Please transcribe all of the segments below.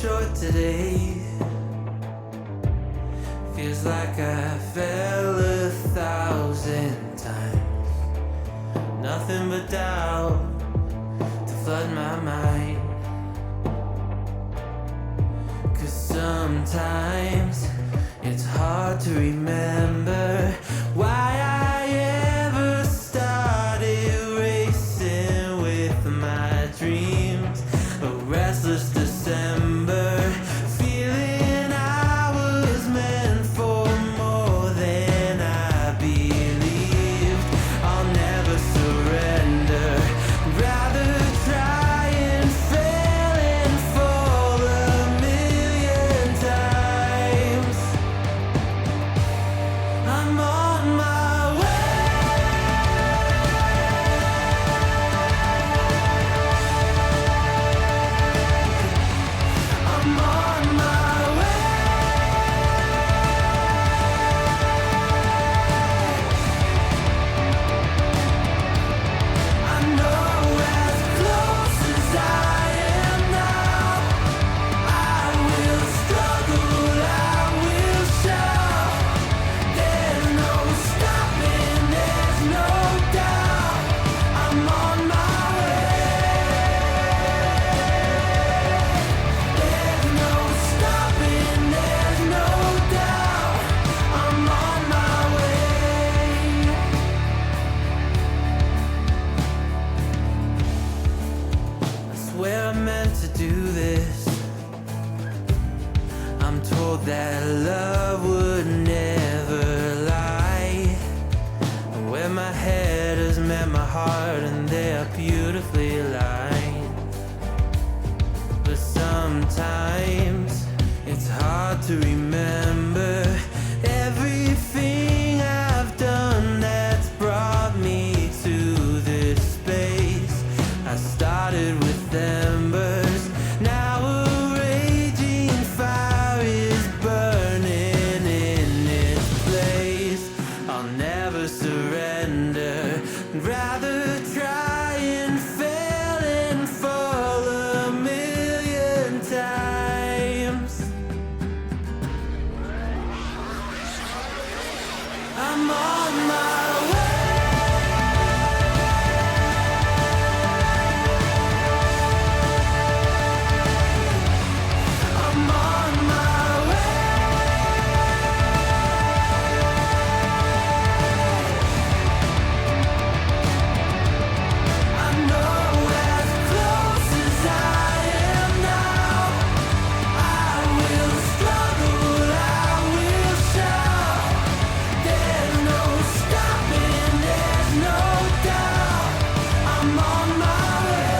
short today. Feels like I fell 1,000 times. Nothing but doubt to flood my mind. 'Cause sometimes it's hard to remember why I ever started racing with my dreams. A restless December, feeling I was meant for more than I believed. I'll never surrender, rather try and fail and fall 1,000,000 times. I'm on my way. I'm on my way. I know as close as I am now, I will struggle, I will shout. There's no stopping, there's no doubt. I'm on my way. There's no stopping, there's no doubt. I'm on my way. I swear I meant to do this. I'm told that love would never lie. Where my head has met my heart and they are beautifully aligned. But sometimes it's hard to remember everything I've done that's brought me to this space. I started with embers, now a raging fire is burning in its place. I'll never surrender, rather try and fail and fall 1,000,000 times. I'm on my way. I'm on my way. I know as close as I am now, I will struggle, I will shout. There's no stopping, there's no doubt. I'm on my way.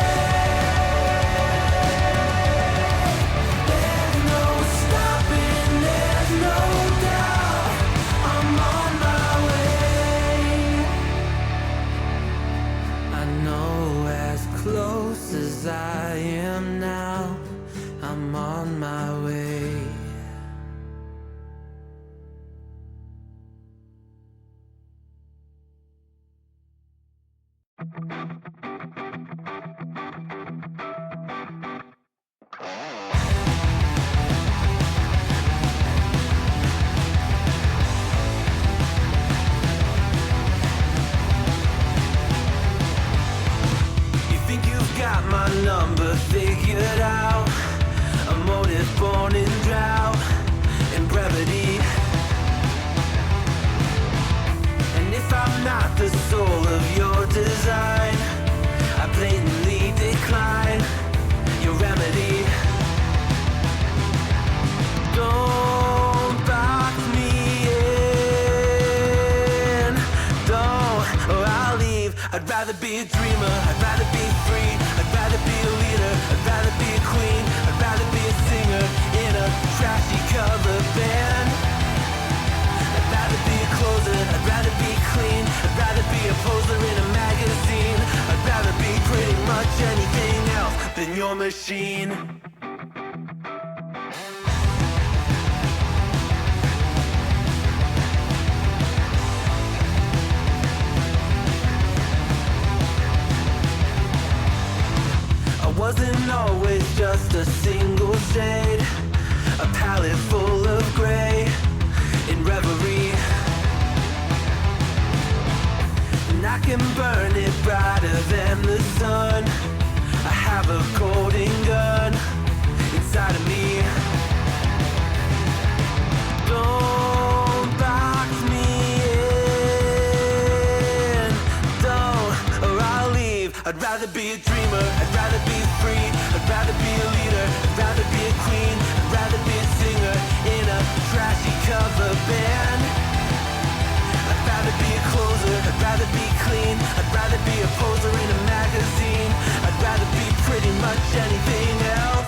There's no stopping, there's no doubt. I'm on my way. I know as close as I am now, I'm on my way. You think you've got my number figured out? A motive born in drought and brevity. And if I'm not the soul of your design, I blatantly decline your remedy. Don't box me in, don't, or I'll leave. I'd rather be a dreamer, I'd rather be free, I'd rather be a leader, I'd rather be a queen, I'd rather be a singer in a trashy cover band. I'd rather be a closer, I'd rather be clean, I'd rather be a poser in a magazine, I'd rather be pretty much anything else than your machine. wasn't always just a single shade, a palette full of gray in reverie. And I can burn it brighter than the sun. I have a golden gun inside of me. Don't box me in, don't, or I'll leave. I'd rather be a dreamer, I'd rather be free, I'd rather be a leader, I'd rather be a queen, I'd rather be a singer in a trashy cover band. I'd rather be a closer, I'd rather be clean, I'd rather be a poser in a magazine, I'd rather be pretty much anything else.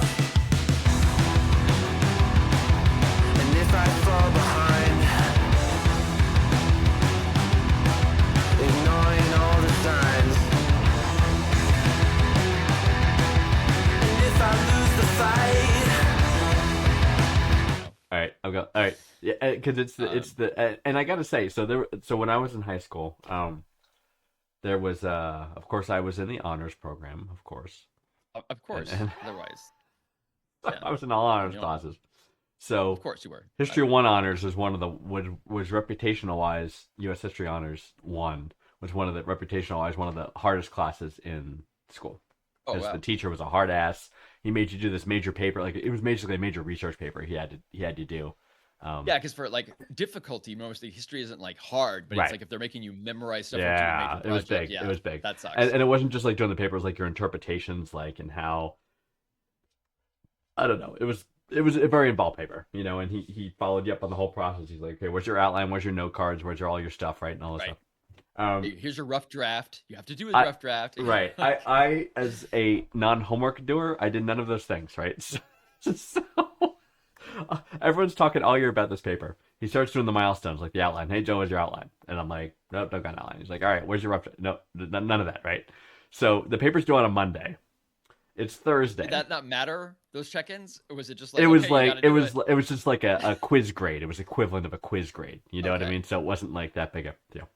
And if I fall behind, ignoring all the signs, and if I lose the fight. All right, I'll go. All right, yeah, because it's the and I gotta say, so when I was in high school, there was of course I was in the honors program, of course. Of course. And Otherwise, I was in all honors classes. So of course you were. History 1 honors was one of the was reputational wise U.S. History honors 1 was one of the reputational wise one of the hardest classes in school. Oh, Because wow. the teacher was a hard ass. He made you do this major paper, like it was basically a major research paper he had to do. Yeah, because for like difficulty, mostly history isn't like hard, but Right. it's like if they're making you memorize stuff. Yeah, or do a it was project, big. Yeah, It was big. That sucks. And it wasn't just like doing the paper; it was like your interpretations, like and how. I don't know. It was a very involved paper, you know. And he followed you up on the whole process. He's like, "Okay, where's your outline? Where's your note cards? Where's all your stuff, right, and all this Right. stuff." Here's your rough draft. You have to do a I- rough draft. Right. I as a non-homework doer, I did none of those things, right? So everyone's talking all year about this paper. He starts doing the milestones, like the outline. Hey, Joe, where's your outline? And I'm like, nope, don't got an outline. He's like, all right, where's your rough draft? No, none of that, right? So the paper's due on a Monday. It's Thursday. Did that not matter? Those check-ins, or was it just like It was okay, you like gotta do it was just like a quiz grade. It was equivalent of a quiz grade. You know what I Okay. mean? So it wasn't like that big a deal.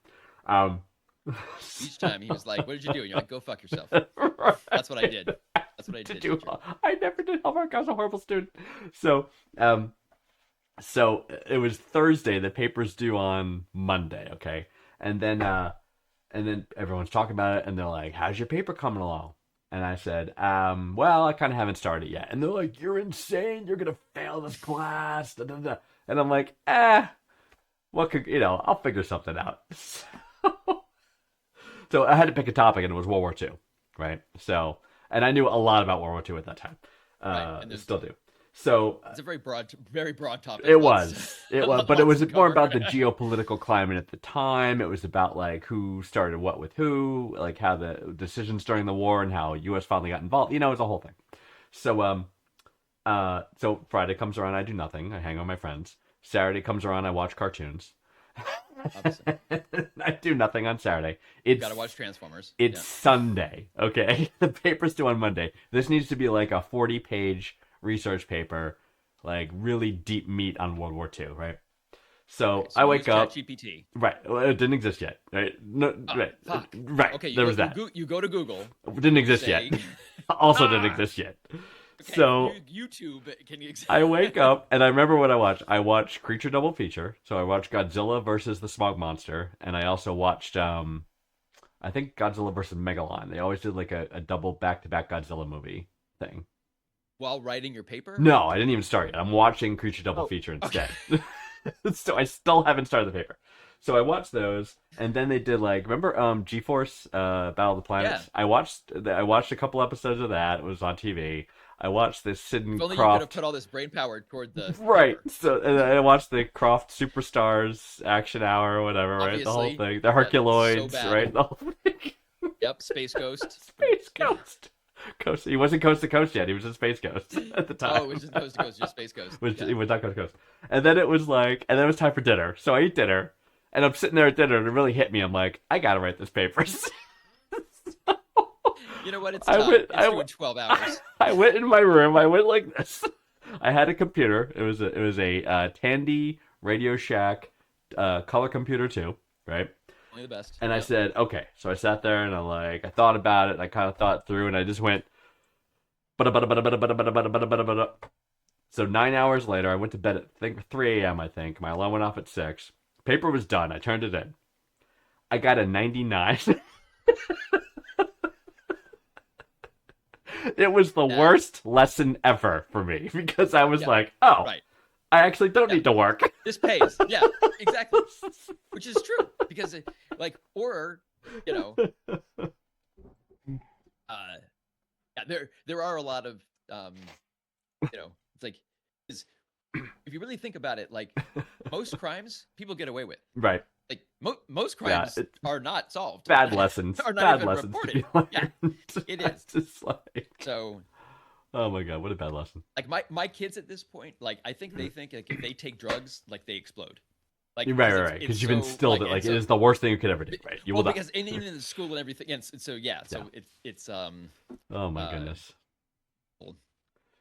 Each time he was like, "What did you do?" And you're like, "Go fuck yourself." Right. That's what I did. That's what I to did. do. teacher. I never did homework. I was a horrible student. So, so it was Thursday. The paper's due on Monday. Okay, and then everyone's talking about it, and they're like, "How's your paper coming along?" And I said, "Well, I kind of haven't started yet." And they're like, "You're insane. You're gonna fail this class." Da, da, da. And I'm like, what could I'll figure something out. So I had to pick a topic, and it was World War II, right? So, and I knew a lot about World War II at that time. Right, and there's- Still do. So It's a very broad topic. it Lots- was, but it was lots to more cover. about the geopolitical climate at the time. It was about like who started what with who, like how the decisions during the war and how U.S. finally got involved. You know, it was a whole thing. So, so Friday comes around, I do nothing. I hang out with my friends. Saturday comes around, I watch cartoons. Obviously. I do nothing on Saturday. You It's gotta watch Transformers. It's Sunday, okay? The paper's due on Monday. This needs to be like a 40-page research paper, like really deep meat on World War II, right? So, Okay, so I you wake use up. ChatGPT. Right. Well, it didn't exist yet. Right. No. Right. Fuck. Right. Okay, there was that. You go to Google. It didn't exist say- yet. Also didn't exist yet. Okay, So YouTube can you? I wake up and I remember what I watched. I watched Creature Double Feature. So I watched Godzilla versus the Smog Monster, and I also watched I think Godzilla versus Megalon. They always did like a double back-to-back Godzilla movie thing. While writing your paper. No, I didn't even start yet. I'm watching Creature Double Feature instead. So I still haven't started the paper. So I watched those, and then they did like remember G-Force Battle of the Planets. Yeah. I watched a couple episodes of that. It was on TV. I watched this Sid and If only you could have Croft. put all this brain power toward the Right. paper. So and I watched the Croft Superstars Action Hour or whatever, right? The whole Obviously. thing. The Yeah, Herculoids, so bad. right? The whole thing. Yep, Space Ghost. Space Ghost. Coast. He wasn't Coast to Coast yet. He was just Space Ghost at the time. Oh, it was just Coast to Coast, just Space Ghost. Which Yeah. it was not Coast to Coast. And then it was like, and then it was time for dinner. So I eat dinner, and I'm sitting there at dinner, and it really hit me. I'm like, I gotta write this paper. You know what? It's I time. went- It's I due in went- 12 hours. I went in my room. I went like this. I had a computer. It was a Tandy Radio Shack color computer too, right? Only the best. And I Yep. said, okay. So I sat there and I thought about it. And I kind of thought through, and I just went, So 9 hours later, I went to bed at 3 a.m. I think my alarm went off at 6. Paper was done. I turned it in. I got a 99. It was the worst lesson ever for me because I was like, oh, Right. I actually don't need to work. This pays. Yeah, exactly. Which is true because or, there are a lot of, it's like, if you really think about it, like most crimes people get away with. Right. Like most crimes it's are not solved. Bad lessons. Are not Bad even lessons. reported. Yeah, it is. It's just like, So, oh my god, what a bad lesson. like my kids at this point, like I think they think like if they take drugs, like they explode. Like Right. Because you've instilled it. Like it is the worst thing you could ever do. Right. You will die. Because even in the school and everything, and so it's Oh my goodness. Cool.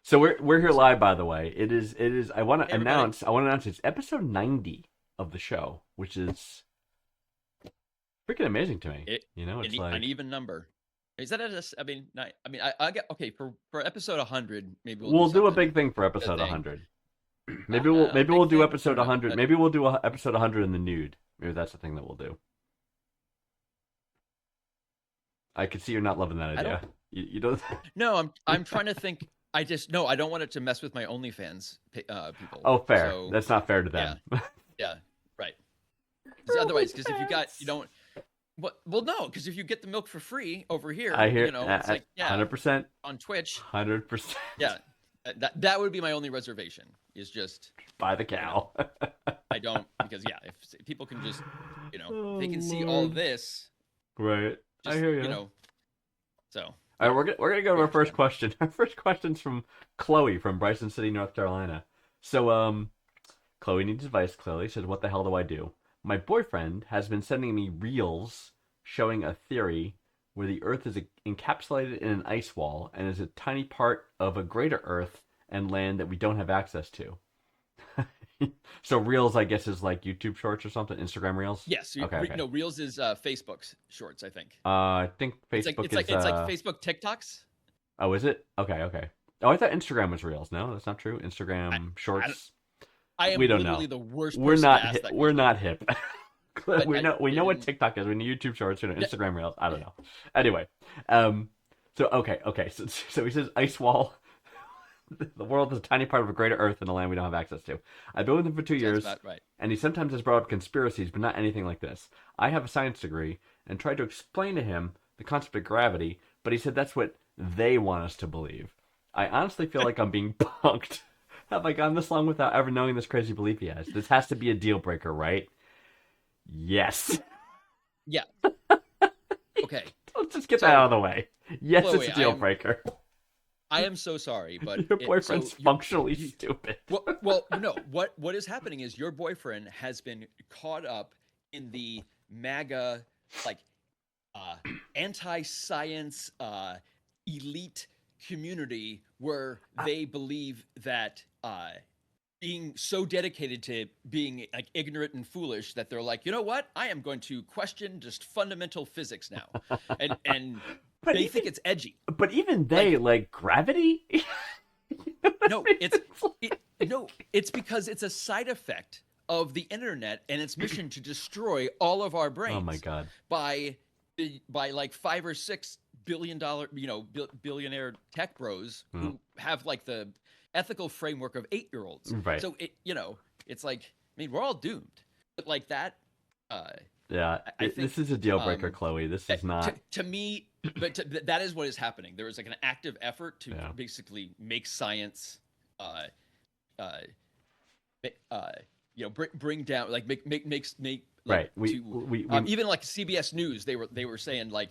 So we're here live, by the way. It is. I want to everybody. announce. It's episode 90 of the show, which is freaking amazing to me. It's like an even number. Is that I get okay for episode 100. Maybe we'll do a something. big thing for episode thing. 100. Maybe we'll do thing? episode 100. But- Maybe we'll do episode 100 in the nude. Maybe that's the thing that we'll do. I can see you're not loving that idea. You don't. No, I'm trying to think. I don't want it to mess with my OnlyFans people. Oh, fair. So, That's not fair to them. yeah, right. 'Cause otherwise, because if you don't. Well, no, because if you get the milk for free over here, I hear. it's like 100%. on Twitch. 100%. Yeah, that would be my only reservation. Is just Buy the cow. I don't because if people can just Oh, they can see all Lord. this. Right. Just, I hear you. So. All right, we're gonna go to our first question. Our first question's from Chloe from Bryson City, North Carolina. So, Chloe needs advice. Clearly says, "What the hell do I do? My boyfriend has been sending me reels showing a theory where the Earth is encapsulated in an ice wall and is a tiny part of a greater Earth and land that we don't have access to." So reels, I guess, is like YouTube Shorts or something. Instagram Reels. Yes. Okay. No, Reels is Facebook's Shorts, I think. I think It's Facebook like is. Facebook TikToks. Oh, is it? Okay. Oh, I thought Instagram was Reels. No, that's not true. Instagram Shorts. I am We don't literally know. the worst. We're person not. to ask that We're question. not hip. we know what and- TikTok is. We know YouTube Shorts. We know Instagram Reels. I don't know. Anyway, so okay. So he says ice wall. The world is a tiny part of a greater Earth and a land we don't have access to. I've been with him for 2 years, That's about right. and he sometimes has brought up conspiracies, but not anything like this. I have a science degree and tried to explain to him the concept of gravity, but he said that's what they want us to believe. I honestly feel like I'm being punked. Have I gone this long without ever knowing this crazy belief he has? This has to be a deal breaker, right? Yes. Yeah. Okay. Let's just get that out of the way. Yes, Chloe, it's a deal breaker. I am so sorry, but Your boyfriend's functionally stupid. well, no. What is happening is your boyfriend has been caught up in the MAGA anti-science elite community where they believe that being so dedicated to being like ignorant and foolish that they're like, you know what? I am going to question just fundamental physics now, and But they even- think it's edgy. But even they like gravity. No, it's because it's a side effect of the internet and its mission to destroy all of our brains. Oh my god. By like $5 or $6 billion, billionaire tech bros who have like the ethical framework of 8-year-olds. Right. So it's like, I mean, we're all doomed. But like that, Yeah, I think, this is a deal breaker, Chloe. This is not. to me, but that is what is happening. There is like an active effort to Yeah. basically make science, bring down, like make Right. even like CBS News, they were saying like,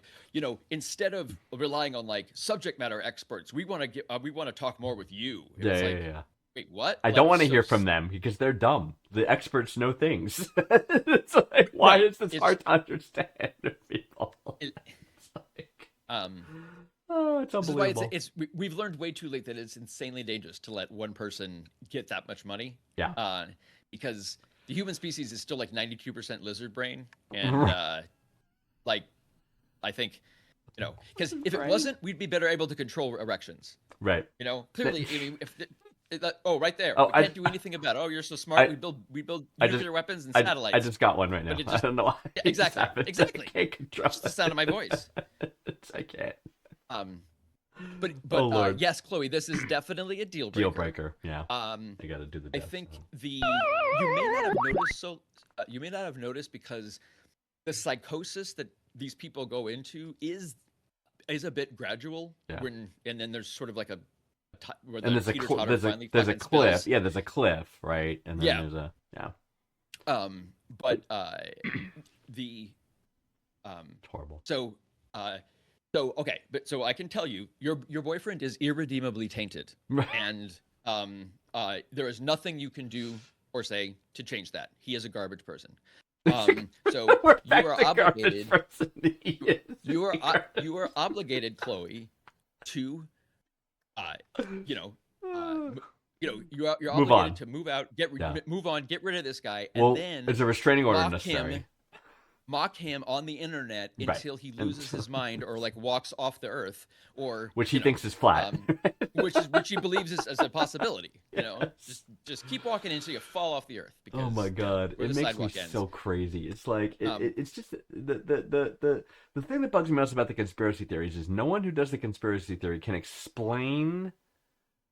instead of relying on like subject matter experts, we want to talk more with you. It was like, Yeah. wait, what? I don't want to hear from them because they're dumb. The experts know things. It's like, why Right. is this hard to understand, people? It's like, it's This is why unbelievable. we've learned way too late that it's insanely dangerous to let one person get that much money. Yeah. Because the human species is still like 92% lizard brain, and like I think, because if it Right. wasn't, we'd be better able to control erections. Right. Clearly, I mean, Right there. Oh, We can't do anything about it. Oh, you're so smart. We build I just- nuclear weapons and I satellites. just got one right now. But it I just- don't know why. Yeah, It just exactly. happened. Exactly. I can't control It's the sound of my voice. I can't. But Oh, Lord. yes, Chloe, this is definitely a deal breaker. Deal breaker. Yeah. Um, I got to do the. I death think spell. you may not have noticed. You may not have noticed because the psychosis that these people go into is a bit gradual. Yeah. And then there's sort of like where And there's a teeter-totter there's a finally there's a fucking cliff. spills. Yeah, there's a cliff, right? And then Yeah. there's a But the It's horrible. so okay, but so I can tell you, your boyfriend is irredeemably tainted, and there is nothing you can do or say to change that. He is a garbage person. So We're you back are to garbage obligated. person. He is. You are obligated, Chloe, to you're Move obligated on. to move out, Yeah. move on, get rid of this guy, and Well, then there's a restraining order mock necessary. mock him on the internet Right. until he loses his mind or like walks off the earth, or Which he you know, thinks is flat. which he believes is as a possibility. You know, just keep walking until you fall off the earth. Because, Oh my god, where it the makes me sidewalk ends. so crazy. It's like Um, it's just the thing that bugs me most about the conspiracy theories is no one who does the conspiracy theory can explain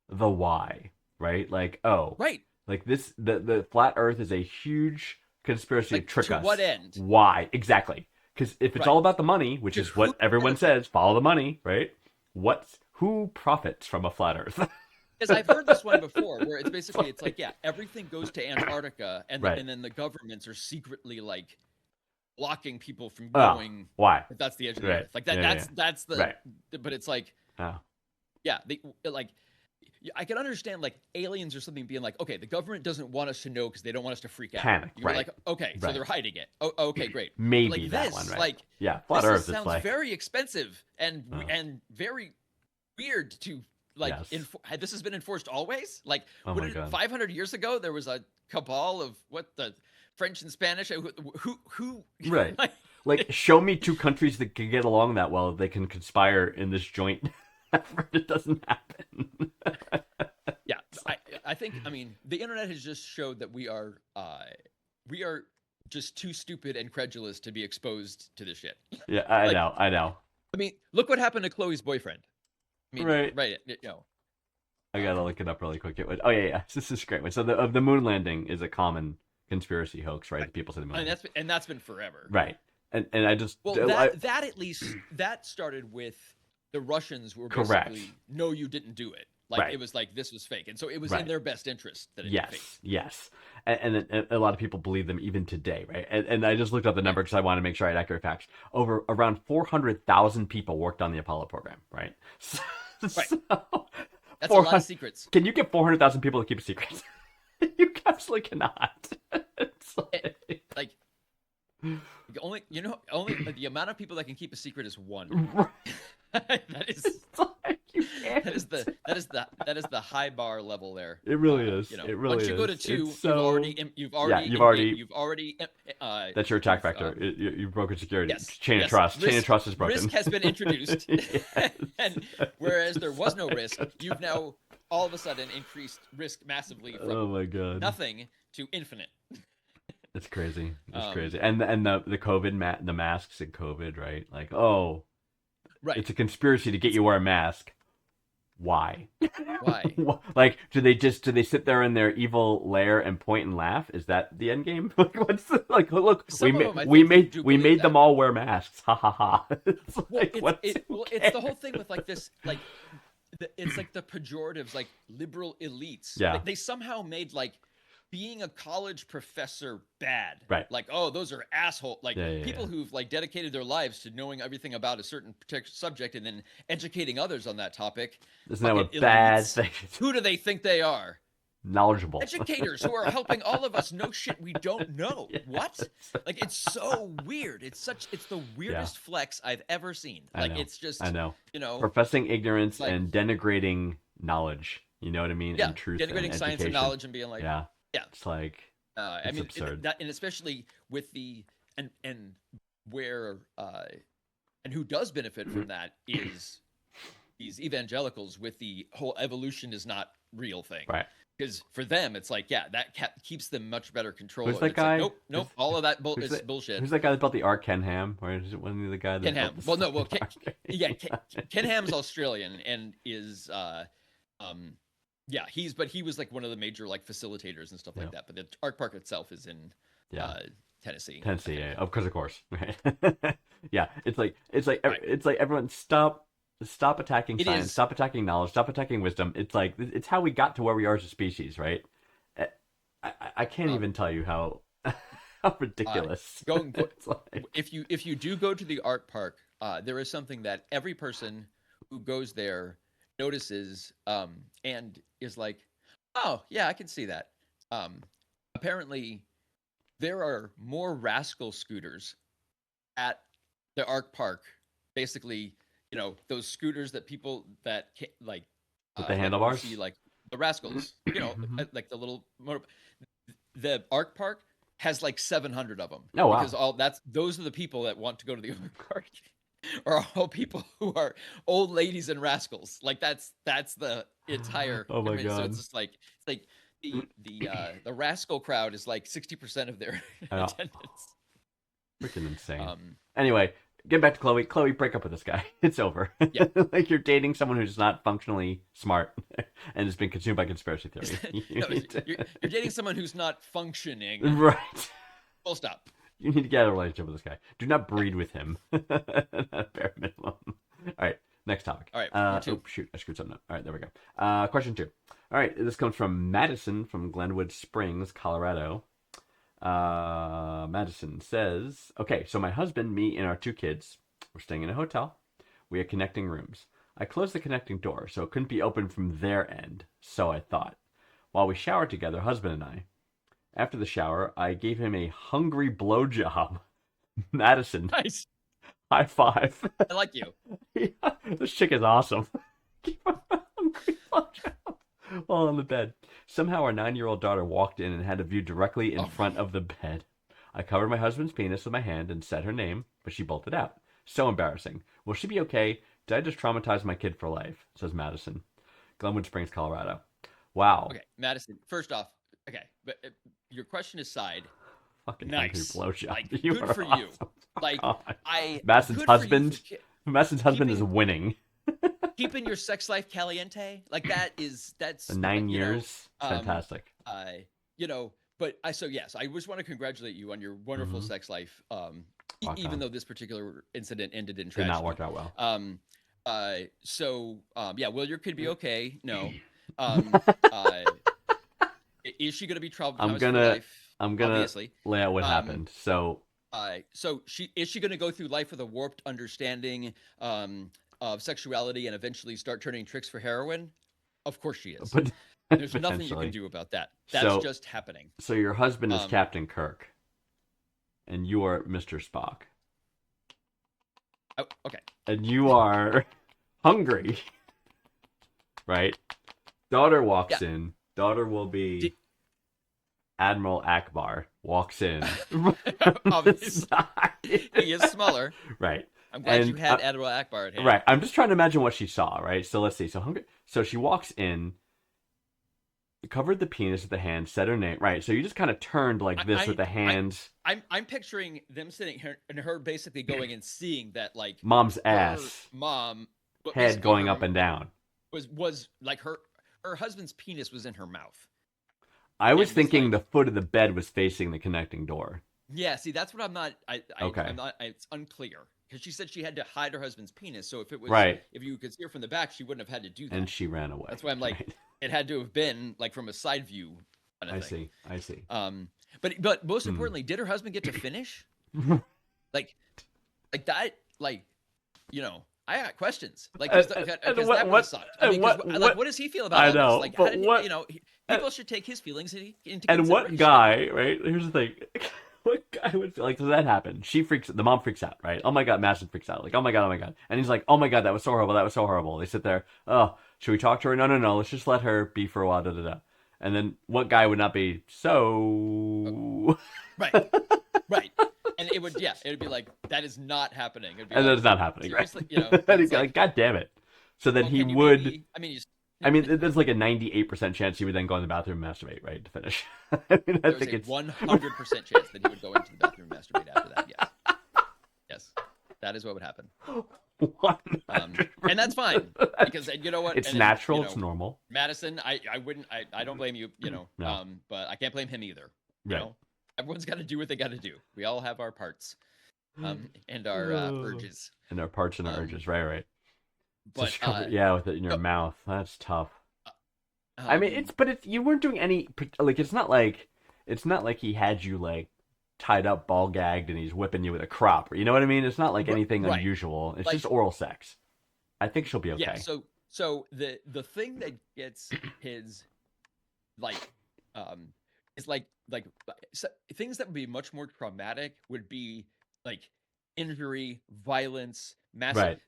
the why, right? Like, oh, right. like this the flat Earth is a huge conspiracy Like, to trick to us. what end? Why exactly? Because if it's Right. all about the money, which Just is what who everyone benefits? says, follow the money, right? Who profits from a flat Earth? Because I've heard this one before, where it's basically it's like everything goes to Antarctica, and Right. and then the governments are secretly like blocking people from Oh, going. why? If that's the edge of the Right. earth, like that. Yeah, that's the. Right. But it's like, Oh. yeah, I can understand like aliens or something being like, okay, the government doesn't want us to know because they don't want us to freak out. Panic, You're right. like, okay, so Right. they're hiding it. Oh, okay, great. Maybe like that this, one, right? like Yeah, flat this Earth is sounds like very expensive and Oh. and very weird to like. Yes. This has been enforced always. Like, Oh my God. 500 years ago, there was a cabal of what the French and Spanish who Right. like, Like, show me two countries that can get along that well. They can conspire in this joint effort. It doesn't happen. yeah. I think I mean the internet has just showed that we are just too stupid and credulous to be exposed to this shit. Yeah, I Like- know. I mean, look what happened to Chloe's boyfriend. I mean, Right. right. You know, I gotta look it up really quick. Oh yeah. This is a great one. So the moon landing is a common conspiracy hoax, right? People say the moon. and landing. that's been forever. Right. And I just Well, that at least that started with the Russians were Correct. basically no, you didn't do it. Like Right. it was like this was fake, and so it was Right. in their best interest that it be fake. Yes. And a lot of people believe them even today, right? And I just looked up the number because I want to make sure I had accurate facts. Around 400,000 people worked on the Apollo program, right? Right. So, That's a lot 400 of secrets. Can you get 400,000 people to keep a secret? You absolutely cannot. It's Like only the amount of people that can keep a secret is one. that is it's like you can't. that is the high bar level there. It really is. You know, It really once you go to is. 2, It's so- you've already That's your attack you've, factor. You've broken security. yes, Chain yes. of trust. Chain of Risk- trust is broken. risk has been introduced. Yes. And whereas there was no risk, you've now all of a sudden increased risk massively from Oh my god. nothing to infinite. It's crazy. It's Um, crazy. And the COVID the masks and COVID, right? Like, oh, Right. it's a conspiracy to get you to wear a mask. Why? Why? Like, do they sit there in their evil lair and point and laugh? Is that the end game? Like, look, Some of them, I we think, do made believe them that. all wear masks. Ha ha ha. It's Well, like, it's the whole thing with like this, like it's like the pejoratives, like liberal elites. Yeah. They somehow made like being a college professor bad. Right. Like, oh, those are asshole. Like Yeah, people yeah. who've like dedicated their lives to knowing everything about a certain particular subject and then educating others on that topic. Isn't that a fucking bad elites. thing? Who do they think they are? Knowledgeable. Educators who are helping all of us know shit we don't know. Yes. What? Like it's so weird. It's the weirdest flex I've ever seen. I Like know. it's just I know. you know Professing ignorance like- and denigrating knowledge. You know what I mean? yeah, And truth denigrating and science and education. knowledge and being like Yeah. yeah. It's like I It's mean absurd. that and especially with the and where and who does benefit from that is these evangelicals with the whole evolution is not real thing. Right. Because for them, it's like, yeah, that keeps them much better control. Who's And that it's like, guy? nope, all of that Who's is that- bullshit. Who's that guy that built the Ark? Ken Ham, or wasn't he the guy that Ken built Ham. the Well, no, well, Ark? yeah, Ken Ham's Australian and is yeah, he was like one of the major like facilitators and stuff like that. But the Ark Park itself is in Tennessee. Tennessee, yeah, of course, right? Yeah, it's like Right. it's like everyone stop attacking It science, is. stop attacking knowledge, stop attacking wisdom. It's like it's how we got to where we are as a species, right? I can't even tell you how ridiculous. It's like, If you do go to the Ark Park, there is something that every person who goes there notices and is like, oh yeah, I can see that. Apparently, there are more rascal scooters at the Ark Park. Basically, those scooters that people that like With the like you handlebars? see, like the rascals, like the little motor. The Ark Park has like 700 of them. Oh, wow. Because those are the people that want to go to the Ark Park, are all people who are old ladies and rascals. Like that's the entire. Oh my So God. it's just like the rascal crowd is like 60% of their I know. attendance. freaking insane. Um, Anyway, get back to Chloe. Chloe, break up with this guy. It's over. Yeah. Like you're dating someone who's not functionally smart and has been consumed by conspiracy theory. You no, need to- you're dating someone who's not functioning. Right. Full stop. You need to get out of a relationship with this guy. Do not breed with him. At bare minimum. All right, next topic. All right, number two. Oh, shoot, I screwed something up. All right, there we go. Question 2. All right, this comes from Madison from Glenwood Springs, Colorado. Madison says, okay, so my husband, me, and our 2 kids, we're staying in a hotel. We are connecting rooms. I closed the connecting door, so it couldn't be opened from their end, so I thought. While we showered together, husband and I, after the shower, I gave him a hungry blowjob. Madison, Nice. high five. I like you. Yeah, this chick is awesome. Give him a hungry blowjob while on the bed. Somehow our 9-year-old daughter walked in and had a view directly in front of the bed. I covered my husband's penis with my hand and said her name, but she bolted out. So embarrassing. Will she be okay? Did I just traumatize my kid for life? Says Madison. Glenwood Springs, Colorado. Wow. Okay, Madison. First off, okay, but your question aside, Fucking nice. hungry blowjob. Like, You good are for you. awesome. Like, God. I Madison's good for you for husband. Madison's husband is keeping- winning. keeping your sex life caliente, like that's 9 like, years. um, Fantastic. But I just want to congratulate you on your wonderful Mhm. sex life. Rock Even on. though this particular incident ended in Did tragedy. not work out well. Yeah, will your kid be okay? No. Is she going to be traumatized for life? I'm gonna Obviously. lay out what Um, happened. So So is she going to go through life with a warped understanding of sexuality and eventually start turning tricks for heroin? Of course she is. but There's nothing you potentially. can do about that. That's So- just happening. So your husband is Um, Captain Kirk, and you are Mr. Spock, Oh, okay. and you are hungry, right? Daughter walks in. Daughter will be Did- Admiral Akbar walks in. Obviously. He is smaller. Right. I'm glad And, you had Admiral Akbar at hand. Right. I'm just trying to imagine what she saw, right? So let's see. So hungry. So she walks in, covered the penis with the hand, said her name. Right. So you just kind of turned like this with the hands. I'm picturing them sitting here and her basically going and seeing that like Mom's her ass, mom head basically going her- up and down. was like her husband's penis was in her mouth. I was was thinking like- the foot of the bed was facing the connecting door. Yeah, see, that's what I'm not. Okay. I'm not. It's unclear because she said she had to hide her husband's penis. So if it was Right. if you could see her from the back, she wouldn't have had to do that. And she ran away. That's why I'm like, Right. it had to have been like from a side view kind I of thing. see. I see. But most Hmm. importantly, did her husband get to finish? like that, like, I got questions. Like, And because what- that would what- have sucked. I and mean, what- what does he feel about I all know, this? Like, but how did what- people should take his feelings into And what consideration. guy, right? Here's the thing. What guy would feel like, does that happen? The mom freaks out, right? Oh my God, Madison freaks out. Like, oh my God. And he's like, oh my God, that was so horrible. They sit there, oh, should we talk to her? No, let's just let her be for a while, da. And then what guy would not be so... Right. Right. And it would be like, that is not happening. It'd be And like, that's not happening, right? seriously, And he's it's like, like, God damn it. So then Well, he can you would. maybe- I mean, you, I mean, there's like a 98% chance he would then go in the bathroom and masturbate, right, to finish. I mean, I there's think a it's 100% chance that he would go into the bathroom and masturbate after that. Yes, yes, that is what would happen. 100%. And that's fine because you know what? It's And, natural. you know, It's normal. Madison, I wouldn't, I don't blame you. You know, No. but I can't blame him either. You Right. know, everyone's got to do what they got to do. We all have our parts, and our urges. And our parts and our urges. Right. But Just yeah, with it in your no. mouth. That's tough. I mean, it's you weren't doing any like it's not like he had you like tied up, ball gagged, and he's whipping you with a crop. You know what I mean? It's not like anything right. unusual. It's Like- just oral sex. I think she'll be okay. Yeah. So the thing that gets his like is like so, things that would be much more traumatic would be like injury, violence, massive. Right.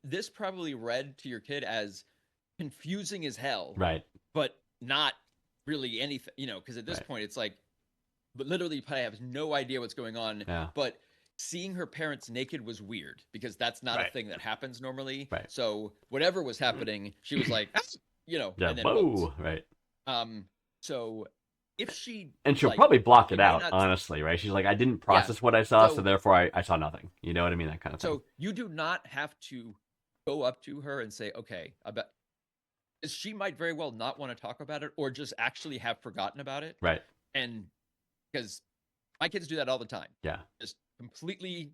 This probably read to your kid as confusing as hell, Right. but not really anything, you know, because at this Right. point it's like, but literally you probably have no idea what's going on. Yeah. But seeing her parents naked was weird because that's not a Right. thing that happens normally. Right. So whatever was happening, she was like, "Ah," you know, Yeah. and then Whoa. Right. so if she And she'll like, probably block she it may out, not- honestly, right? She's like, I didn't process what I saw, so So- therefore I saw nothing. You know what I mean? That kind of thing. So you do not have to go up to her and say, okay, about she might very well not want to talk about it or just actually have forgotten about it. Right. And because my kids do that all the time. Yeah. Just completely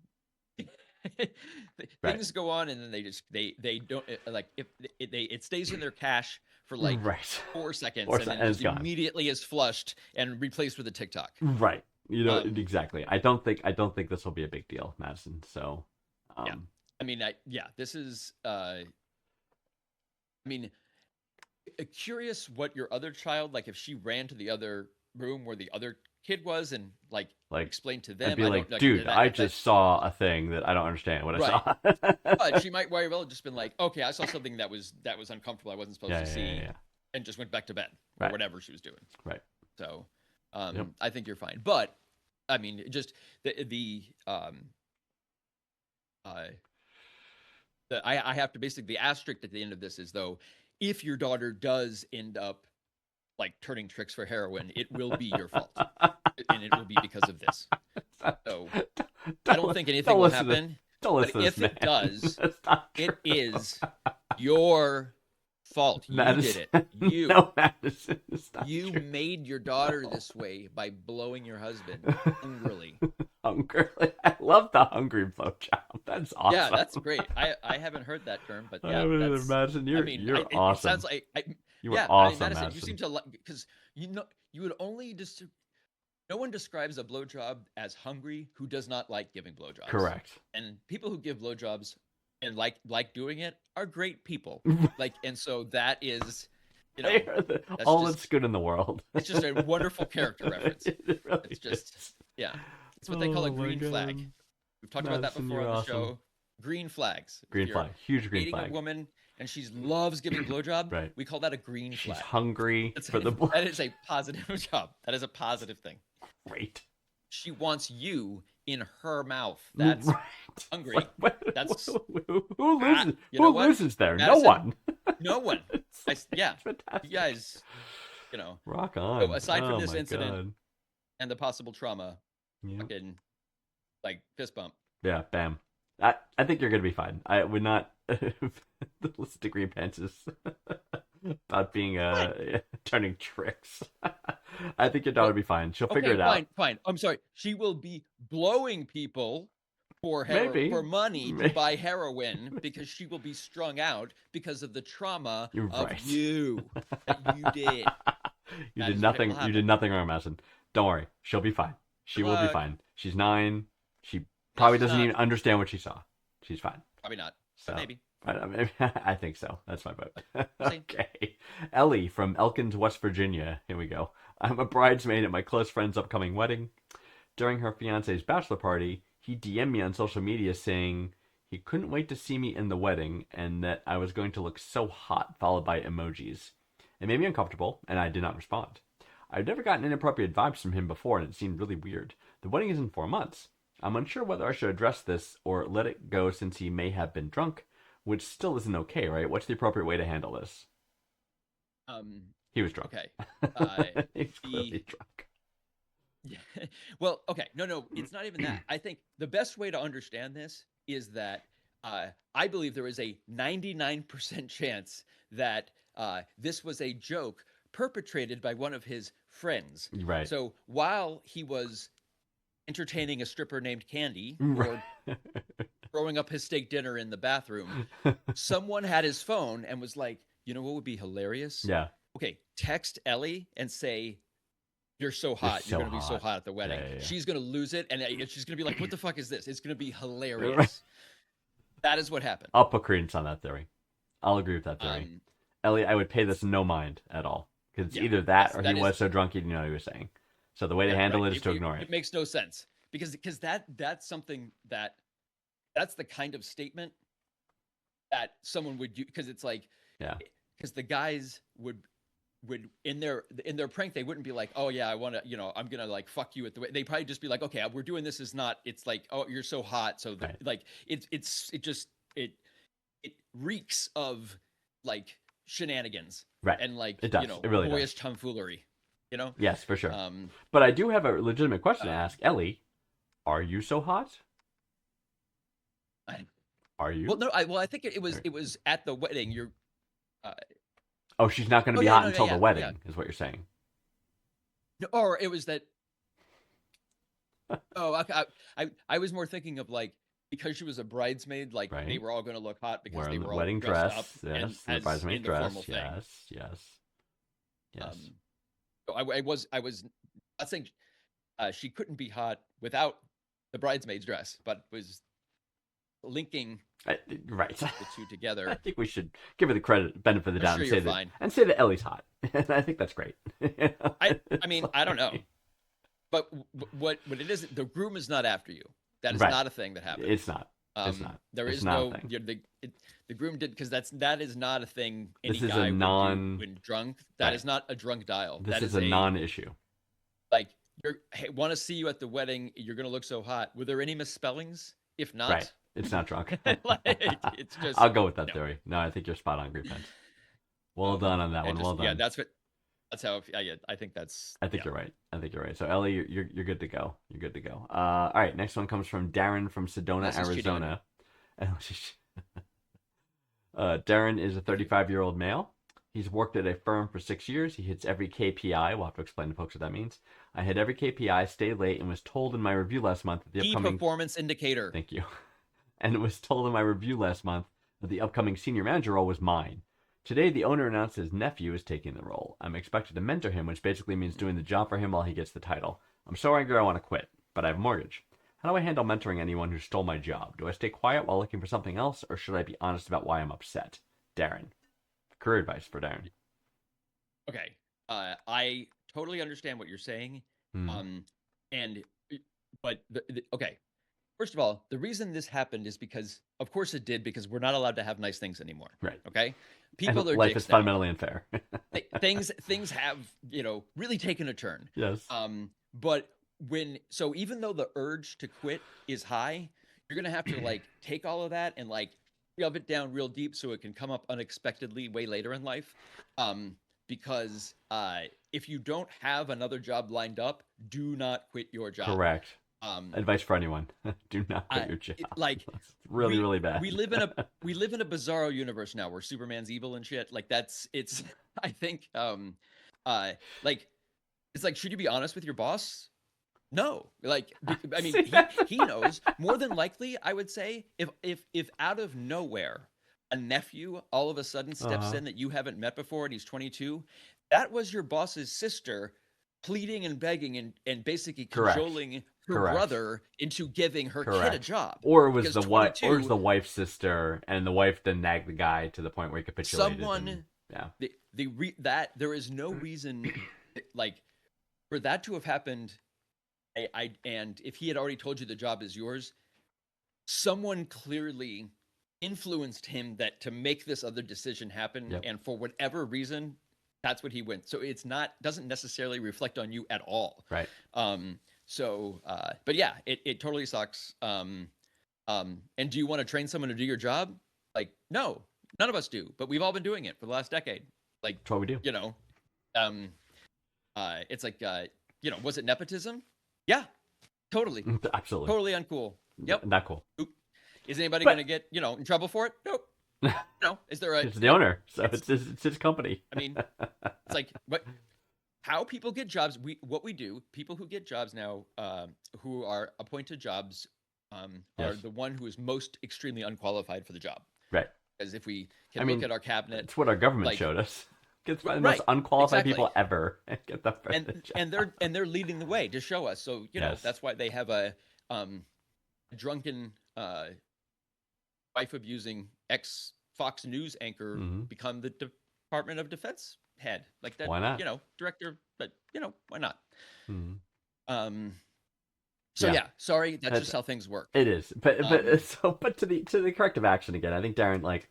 things go on and then they don't like if it stays in their cache for like right. 4 seconds 4 and then seconds, just gone. immediately is flushed and replaced with a TikTok. Right. You know Um, exactly. I don't think this will be a big deal, Madison. So. Yeah. I mean, this is. I mean, curious what your other child like if she ran to the other room where the other kid was and like explained to them. I'd be I like, don't, dude, that- I that- just saw a thing that I don't understand what I Right. saw. But she might very well have just been like, okay, I saw something that was uncomfortable. I wasn't supposed to see, and just went back to bed or Right. whatever she was doing. Right. So, Yep. I think you're fine. But I mean, just I have to basically the asterisk at the end of this is though, if your daughter does end up like turning tricks for heroin, it will be your fault, and it will be because of this. So I don't think anything will happen. Don't But listen to if this it man. does, That's not it true. is your fault. You Madison. did it. You. No, Madison. It's not You true. made your daughter this way by blowing your husband hungrily. Hungrily. I love the hungry blowjob. That's awesome. Yeah, that's great. I haven't heard that term, but I yeah, haven't either, that's, Madison. You're I mean, you're it awesome. sounds like You were yeah, awesome, Madison, Madison. you seem to like because you know you would only just no one describes a blowjob as hungry who does not like giving blowjobs. Correct. And people who give blowjobs and like doing it are great people. Like, and so that is, you know, They are all just- that's good in the world. it's just a wonderful character reference. It really It's just is. yeah, it's what they call a Oh my green flag. God. We've talked about that Madison, before you're on the awesome. show. Green flags. If Green you're flag. Huge green dating flag. a woman and she loves giving blowjob. Right. We call that a green She's flag. hungry That's for the blood. that is a positive job. That is a positive thing. Great. She wants you in her mouth. That's right. hungry. Like, That's- who loses? you know Who what? loses there? Madison, No one. no one. It's Yeah, fantastic. you guys, you know, Rock on. aside from Oh this my incident- God. and the possible trauma, Yeah. fucking like fist bump. Yeah, bam. I think you're gonna be fine. I would not listen to Green Pants about being turning tricks. I think your daughter will be fine. She'll figure it out. Fine. I'm sorry. She will be blowing people for Maybe. for money to Maybe. buy heroin because she will be strung out because of the trauma You're of right. you that you did. You That did is what nothing. will You happen. did nothing wrong, Madison. Don't worry. She'll be fine. She will be luck. fine. She's 9. She probably she's doesn't not. even understand what she saw. She's fine. Probably not. So, But maybe. I think so. That's my vote. We'll see. Okay. Ellie from Elkins, West Virginia. Here we go. I'm a bridesmaid at my close friend's upcoming wedding. During her fiance's bachelor party, he DM'd me on social media saying he couldn't wait to see me in the wedding and that I was going to look so hot, followed by emojis. It made me uncomfortable, and I did not respond. I've never gotten inappropriate vibes from him before, and it seemed really weird. The wedding is in 4 months. I'm unsure whether I should address this or let it go since he may have been drunk, which still isn't okay, right? What's the appropriate way to handle this? Um, He was drunk. okay. Uh, He's the clearly drunk. Yeah. Well, okay. No, it's not even that. I think the best way to understand this is that I believe there is a 99% chance that this was a joke perpetrated by one of his friends. Right. So while he was entertaining a stripper named Candy Right. or throwing up his steak dinner in the bathroom, someone had his phone and was like, you know what would be hilarious? Yeah. Okay, text Ellie and say, you're so hot. so You're going to be so hot. hot at the wedding. Yeah. She's going to lose it. And she's going to be like, what the fuck is this? It's going to be hilarious. Right. That is what happened. I'll put credence on that theory. I'll agree with that theory. Um, Ellie, I would pay this no mind at all. Because it's Yeah, either that that's- or that he is- was so drunk he didn't know what he was saying. So the way to yeah, handle right. it is to ignore It it. makes no sense because that's something that's the kind of statement that someone would do, because it's like, Yeah. because the guys would in their prank, they wouldn't be like, oh yeah, I want to, I'm gonna like fuck you at the way. They probably just be like, okay, we're doing this is not. It's like, oh, you're so hot, so Right. like it reeks of like shenanigans, Right. and like It does. It really does. boyish tomfoolery, Yes, for sure. Um, But I do have a legitimate question to ask. Ellie, are you so hot? Are you? well, no, I think it was at the wedding. You're Oh, she's not going to Oh, be yeah, hot no, until yeah, the yeah. wedding, is what you're saying. No, or it was that. Oh, I was more thinking of like, because she was a bridesmaid, like they Right. were all going to look hot because Wearing they the were all wedding dressed dress. up and Yes. The as bridesmaid in the dress. formal thing. Yes. So I was not saying she couldn't be hot without the bridesmaid's dress, but was linking Right. the two I together. think we should give her the benefit of the I'm doubt sure and say you're that fine. Ellie's hot. I think that's great. I mean, I don't know, but what it is, the groom is not after you. That is Right. not a thing that happened. It's not. It's not. There It's is not a no thing. the groom did, because that is not a thing any This is a guy would do non- when drunk. That is Right. not a drunk dial. This That is a non-issue. like hey, want to see you at the wedding. You're gonna look so hot. Were there any misspellings? If not, Right. It's not drunk. like, it's just I'll go with that no. theory. No, I think you're spot on, Green Pants. Well done on that and one. Well just- done. Yeah, that's how I think that's. I think yeah. you're right. So Ellie, you're good to go. You're good to go. All right. Next one comes from Darren from Sedona, Unless he's cheating on Arizona. Darren is a 35-year-old male. He's worked at a firm for 6 years. He hits every KPI. We'll have to explain to folks what that means. I hit every KPI, stayed late, and was told in my review last month that the Key upcoming performance indicator. Thank you. And it was told in my review last month that the upcoming senior manager role was mine. Today, the owner announced his nephew is taking the role. I'm expected to mentor him, which basically means doing the job for him while he gets the title. I'm so angry I want to quit, but I have a mortgage. How do I handle mentoring anyone who stole my job? Do I stay quiet while looking for something else, or should I be honest about why I'm upset? Darren. Career advice for Darren. Okay. I totally understand what you're saying. Hmm. But okay. First of all, the reason this happened is because, of course, it did, because we're not allowed to have nice things anymore. Right. Okay. People And are life dicks is now. fundamentally unfair. Things have really taken a turn. Yes. But even though the urge to quit is high, you're gonna have to like take all of that and like shove it down real deep so it can come up unexpectedly way later in life. Because if you don't have another job lined up, do not quit your job. Correct. Um, Advice for anyone: do not quit I- your job. like, That's really, really bad. we live in a bizarro universe now where Superman's evil and shit. Like it's I think like it's like, should you be honest with your boss? No. Like I mean, See, that's he knows. More than likely, I would say, if out of nowhere a nephew all of a sudden steps in that you haven't met before and he's 22, that was your boss's sister pleading and begging and basically Correct. cajoling her Correct. brother into giving her kid a Correct. job. Or it was Because the wife, or it was 22 the wife's sister, and the wife then nagged the guy to the point where he capitulated. Someone- yeah, There is no reason like for that to have happened. And if he had already told you the job is yours, someone clearly influenced him to make this other decision happen. Yep. And for whatever reason, that's what he went. So doesn't necessarily reflect on you at all. right. But yeah, it totally sucks. And do you want to train someone to do your job? Like, no, none of us do, but we've all been doing it for the last decade. Like, That's what we do. you know, it's like, was it nepotism? Yeah, totally, Absolutely. totally uncool. Yep. Not cool. Is anybody But- gonna get in trouble for it? Nope. No. Is there a? It's the owner, so it's his company. I mean, it's like how people get jobs. What we do. People who get jobs now, who are appointed jobs, are Yes. the one who is most extremely unqualified for the job. Right. As if we can look at our cabinet, It's what our government like- showed us. Get the Right, most unqualified exactly. people ever and get the first job. and they're leading the way to show us. So Yes. that's why they have a drunken wife abusing ex Fox News anchor Mhm. become the Department of Defense head. Like that. Why not? Director. But why not? Mhm. So Yeah. yeah, sorry, that's That's- just how things work. It is, but to the corrective action again. I think Darren, like,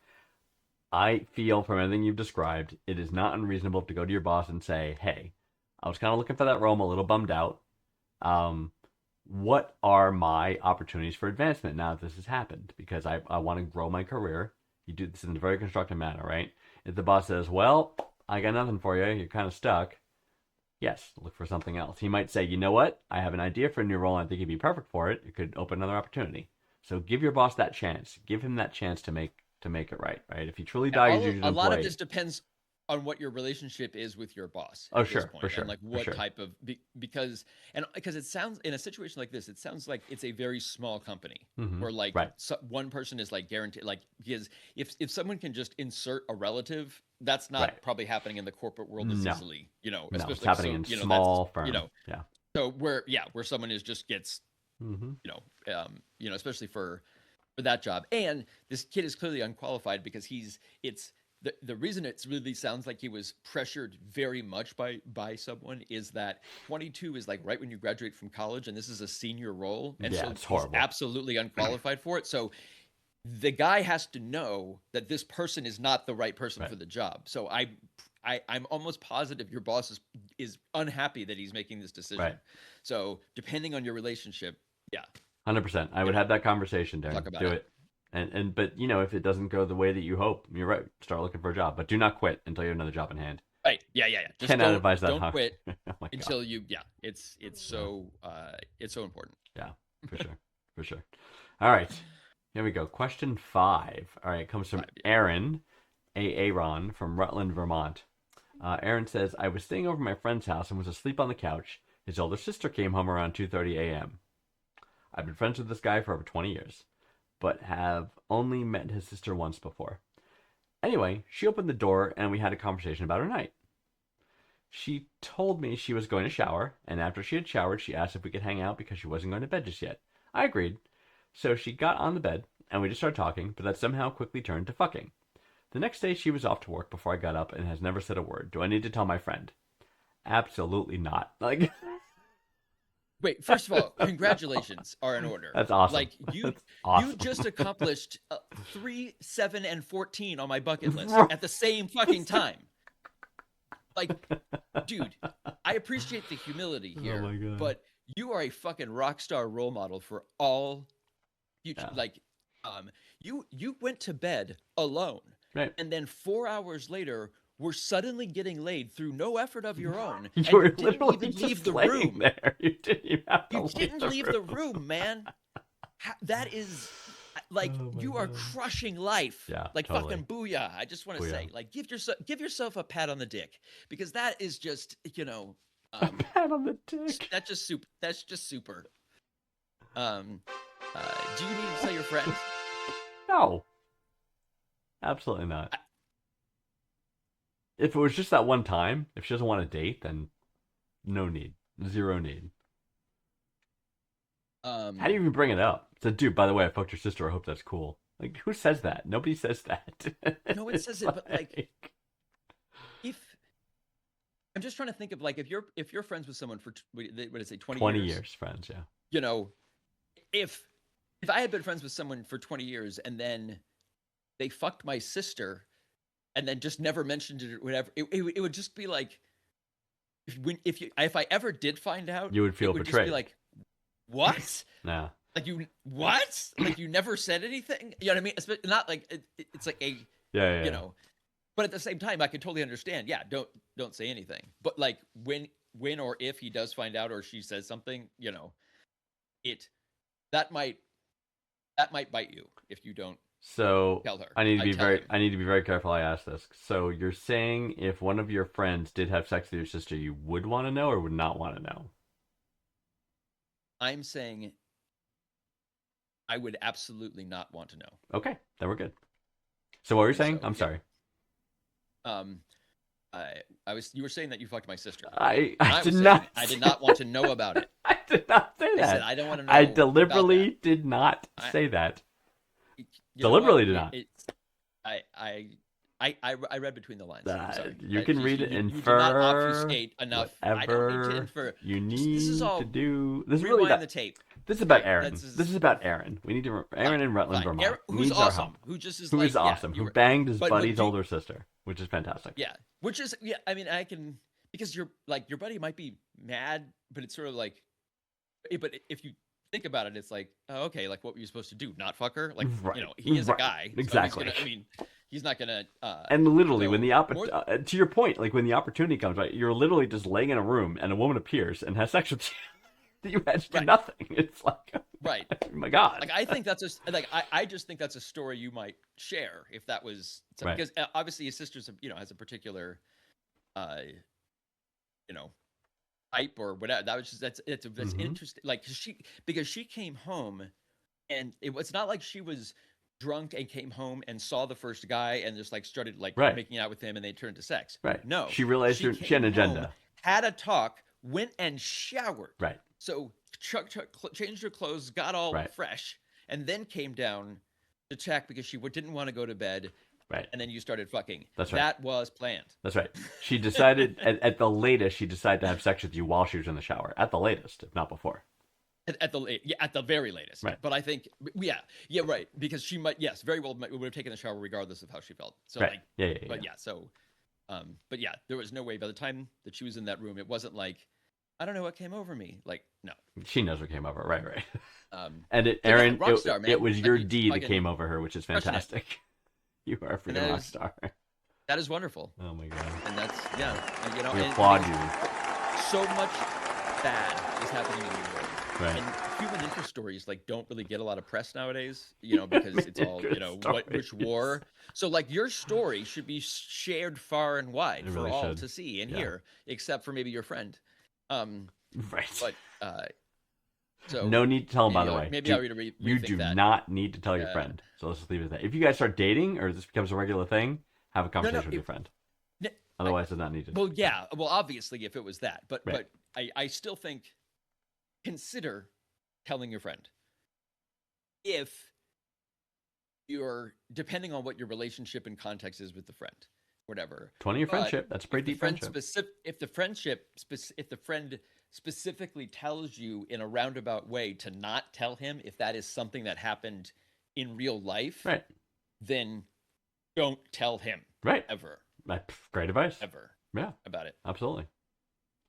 I feel from everything you've described, it is not unreasonable to go to your boss and say, "Hey, I was kind of looking for that role. I'm a little bummed out. What are my opportunities for advancement now that this has happened? Because I want to grow my career. You do this in a very constructive manner, right? If the boss says, "Well, I got nothing for you. You're kind of stuck," yes, look for something else. He might say, "You know what? I have an idea for a new role, and I think you'd be perfect for it. It could open another opportunity." So give your boss that chance. Give him that chance to make it right. Right? If he truly values you as an A lot of employee- this depends on what your relationship is with your boss. Oh, at this sure, point, for sure, and like for what sure. type of because it sounds in a situation like this, it sounds like it's a very small company Mhm. where like Right. one person is like guaranteed. Like because if someone can just insert a relative, that's not Right. probably happening in the corporate world as No. easily. No, Especially it's happening in that's, small firms. Yeah. So where someone is just gets Hmm. especially for that job. And this kid is clearly unqualified because the reason it really sounds like he was pressured very much by someone is that 22 is like right when you graduate from college, and this is a senior role, and Yeah, so it's he's horrible. absolutely unqualified for it. So the guy has to know that this person is not the right person Right. for the job. So I'm almost positive your boss is unhappy that he's making this decision. Right. So depending on your relationship, yeah. 100%. I would have that conversation, Darren. Talk about Do it. it. But if it doesn't go the way that you hope, you're right. Start looking for a job, but do not quit until you have another job in hand. Right. Yeah. Just Cannot don't, advise that. don't huh? quit Oh my God. until you. Yeah. It's so important. Yeah, for sure. For sure. All right. Here we go. Question 5. All right. It comes from 5, yeah. Aaron, Aaron from Rutland, Vermont. Aaron says, I was staying over at my friend's house and was asleep on the couch. His older sister came home around 2:30 a.m. I've been friends with this guy for over 20 years, but have only met his sister once before. Anyway, she opened the door and we had a conversation about her night. She told me she was going to shower, and after she had showered, she asked if we could hang out because she wasn't going to bed just yet. I agreed. So she got on the bed, and we just started talking, but that somehow quickly turned to fucking. The next day, she was off to work before I got up and has never said a word. Do I need to tell my friend? Absolutely not. Like, Wait. First of all, congratulations are in order. that's awesome. Like you That's awesome. you just accomplished 3, 7, and 14 on my bucket list Right. at the same fucking time. Like, dude, I appreciate the humility here, Oh my God. but you are a fucking rock star role model for all future. Yeah. Like, you went to bed alone, Right. and then 4 hours later were suddenly getting laid through no effort of your own, and You were you didn't literally even just leave the laying room. there. You didn't even have to You didn't leave the room, man. That is like Oh my you are God. crushing life. Yeah, like totally. fucking booyah. I just want to say, Booyah. like, give yourself a pat on the dick, because that is just Pat on the dick. that's just super. That's just super. Do you need to tell your friend? No. Absolutely not. If it was just that one time, if she doesn't want to date, then no need. Zero need. How do you even bring it up? It's dude, by the way, I fucked your sister. I hope that's cool. Like, who says that? Nobody says that. No one says it, but like, if I'm just trying to think of like if you're friends with someone for what did it say 20 years, friends, yeah. You know, if I had been friends with someone for 20 years and then they fucked my sister and then just never mentioned it or whatever, it would just be like, if I ever did find out, You would feel it would betrayed. just be like, what? No. Like you what? Like you never said anything? You know what I mean? Not like it's like a Yeah, you know. But at the same time, I can totally understand. Yeah, don't say anything. But like when or if he does find out or she says something, you know, it that might bite you if you don't So tell her. I need to be tell him. I need to be very careful. I ask this. So you're saying if one of your friends did have sex with your sister, you would want to know or would not want to know? I'm saying I would absolutely not want to know. Okay, then we're good. So what were you saying? So, I'm yeah. sorry. You were saying that you fucked my sister. I was did saying not. I did not want to know about it. I did not say I that. said I don't want to know. I about deliberately that. did not say that. You know Deliberately what? did not. I read between the lines. I'm sorry. You can read it, you infer. did not obfuscate enough. I don't need to Whatever infer. you This need is all. to do. This is Rewind really about, the tape. this is about Right, Aaron. that's This is about Aaron. We need to Aaron in Rutland, Fine. Vermont. Aaron, who's needs our awesome. help. Who just is Who like is awesome. Yeah, who banged his but buddy's older sister, which is fantastic. Yeah, which is I mean, I can because your buddy might be mad, but it's sort of like, but if you think about it, it's like, oh, okay, like what were you supposed to do? Not fuck her? Like, Right. you know, he is a Right. guy. So Exactly. I mean, he's not gonna. And literally, so when the more- to your point, like when the opportunity comes, right, you're literally just laying in a room and a woman appears and has sex with you. You had to do Right. nothing. It's like, right. oh my god. Like I think that's I just think that's a story you might share if that was Right. because obviously his sister's has a particular you know type or whatever. That was just that's Mhm. interesting. Like because she came home and it was not like she was drunk and came home and saw the first guy and just like started like Right. making out with him and they turned to sex. Right. No. She realized she had an came agenda. home, had a talk, went and showered. Right. So changed her clothes, got all Right. fresh, and then came down to check because she didn't want to go to bed. Right. And then you started fucking. That's right. That was planned. That's right. She decided at the latest. She decided to have sex with you while she was in the shower. At the latest, if not before. At the very latest. Right. But I think right because she might very well would have taken the shower regardless of how she felt. So Right. like Yeah. but so but yeah, there was no way by the time that she was in that room, it wasn't like I don't know what came over me. Like no. She knows what came over. Right. Um, And yeah, Aaron, rockstar, man. it was Like, your you deed that fucking came over her, which is crushing it. fantastic. You are a freaking that rock is- star. that is wonderful. Oh my god. And that's and, you know, We and- applaud and you. so much bad is happening in the world. Right. And human interest stories like don't really get a lot of press nowadays, because it's all, interest which war. So like your story should be shared far and wide It for really all should. to see and Yeah. hear, except for maybe your friend. Right. But so no need to tell him, by the way. maybe I'll rethink You do that. not need to tell your Yeah. friend. So let's just leave it at that. If you guys start dating or this becomes a regular thing, have a conversation with it- your friend. N- Otherwise, it's not needed. Well, yeah. Well, obviously, if it was that, but Right. I still think consider telling your friend if you're depending on what your relationship and context is with the friend, whatever. 20-year But friendship. That's a pretty deep friendship. If the friend specifically tells you in a roundabout way to not tell him if that is something that happened in real life, Right. then don't tell him Right. ever, Great advice. ever Yeah. about it, Absolutely.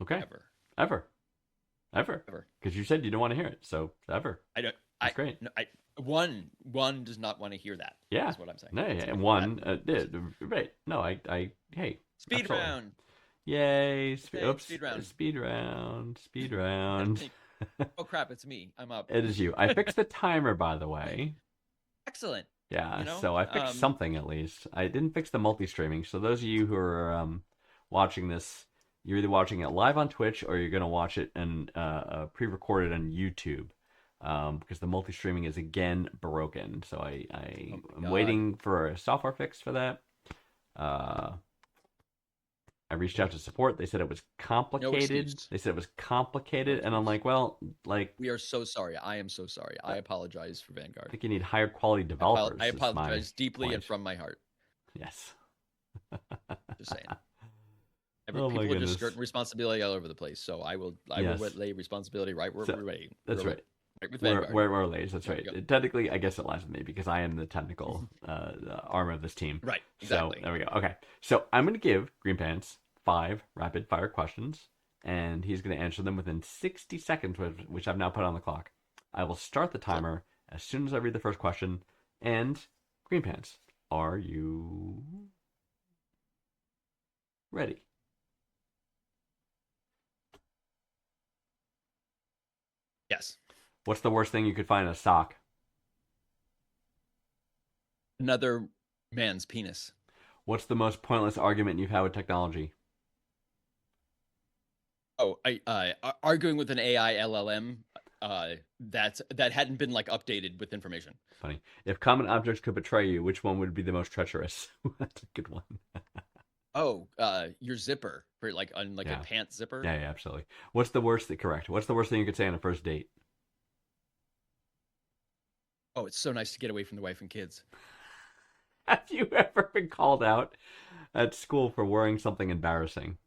Okay. ever. Ever. Because you said you don't want to hear it. So ever. I don't. That's great. No, one does not want to hear that. Yeah. That's what I'm saying. No, That's yeah. what- And one, right. No, hey. Speed absolutely. round. Yay. Yay, speed round. Speed round. Speed round. Oh crap! It's me. I'm up. It is you. I fixed the timer, by the way. Excellent. Yeah, You know, so I fixed something at least. I didn't fix the multi-streaming. So those of you who are watching this, you're either watching it live on Twitch or you're going to watch it and pre-recorded on YouTube, because the multi-streaming is again broken. So I am God. waiting for a software fix for that. I reached out to support. They said it was complicated. excuse. They said it was complicated, and I'm like, well, like, We are so sorry. I am so sorry. I apologize for I Vanguard. think you need higher quality developers. I is my apologize deeply point. and from my heart. Yes. Just saying. Oh my People are goodness. just skirting responsibility all over the place. So I will Yes. lay responsibility right where So, we're ready. That's right. Right with We're, Vanguard. we're late. That's There right. we go. Technically, I guess it lies with me because I am the technical arm of this team. Right. Exactly. So there we go. Okay. So I'm going to give Green Pants 5 rapid fire questions, and he's going to answer them within 60 seconds, which I've now put on the clock. I will start the timer as soon as I read the first question. And Green Pants, are you ready? Yes. What's the worst thing you could find in a sock? Another man's penis. What's the most pointless argument you've had with technology? Oh, arguing with an AI LLM that hadn't been like updated with information. Funny. If common objects could betray you, which one would be the most treacherous? That's a good one. Oh, your zipper for like on like Yeah. a pants zipper. Yeah, absolutely. What's the worst thing? Correct. What's the worst thing you could say on a first date? Oh, it's so nice to get away from the wife and kids. Have you ever been called out at school for wearing something embarrassing?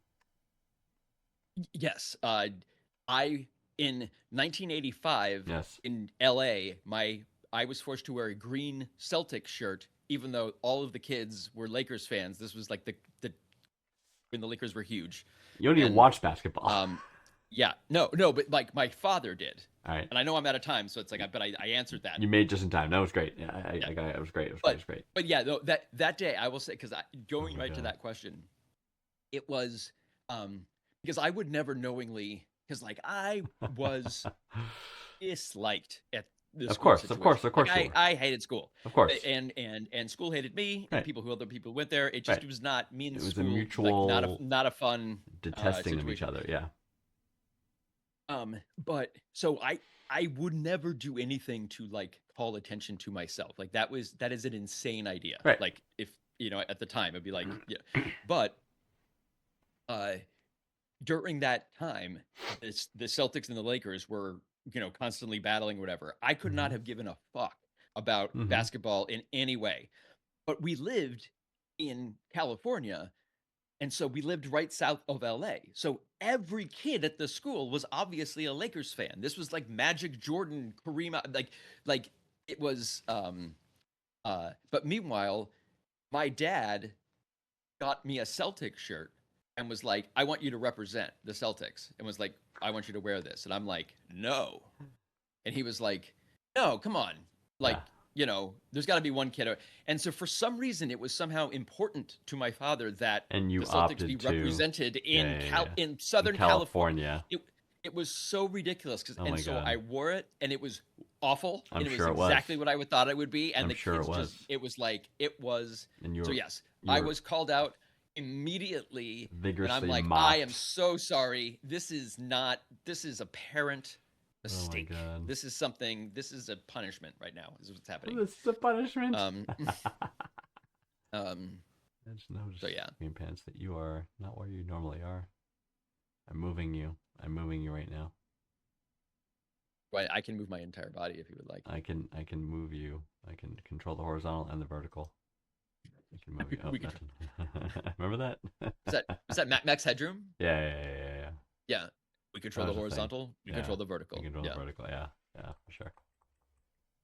Yes. I in 1985 Yes. in LA, I was forced to wear a green Celtic shirt, even though all of the kids were Lakers fans. This was like the when the Lakers were huge. You don't even And, watch basketball. Yeah, no, but like my father did, All right. and I know I'm out of time, so it's like, but I answered that. You made just in time. That was great. Yeah, I got it. It was great. It was great. It was great. But yeah, no, that day I will say, because going my right to God. that question, it was because I would never knowingly, because like I was disliked at the Of school course, of situation. course, of course Like, you were. I hated school, Of course. and school hated me, Right. and other people went there. It just Right. was not me and It was a school, like, mutual not a fun Detesting of each situation. other. Yeah. But so I would never do anything to like call attention to myself. Like that is an insane idea. Right. Like if at the time it'd be like, yeah. But during that time, the Celtics and the Lakers were, constantly battling whatever. I could not Mhm. have given a fuck about Mhm. basketball in any way. But we lived in California, and so we lived right south of LA. So every kid at the school was obviously a Lakers fan. This was like Magic, Jordan, Kareem, like it was but meanwhile, my dad got me a Celtics shirt and was like, "I want you to represent the Celtics." And was like, "I want you to wear this." And I'm like, "No." And he was like, "No, come on." Like, there's got to be one kid. And so for some reason, it was somehow important to my father that And you the Celtics opted be to represented in yeah. in Southern California. California. It was so ridiculous Oh my and so God. I wore it and it was awful. I'm And it sure it was was. exactly what I would thought it would be. And I'm the sure it kids was. just, it was like, it was. And you So were yes, you I were was called out immediately. And vigorously I'm like, mocked. I am so sorry. This is a parent mistake. God. This is a punishment right now. This is what's happening. This is a punishment. I just noticed, so yeah. Green Pants, that you are not where you normally are. I'm moving you right now. Right, I can move my entire body if you would like. I can move you. I can control the horizontal and the vertical. I can move you. Oh, We can- nothing. Remember that? Is that max headroom? Yeah. Yeah. We control That the was a thing. horizontal. We Yeah. control the vertical. I control Yeah. the vertical. Yeah, for sure.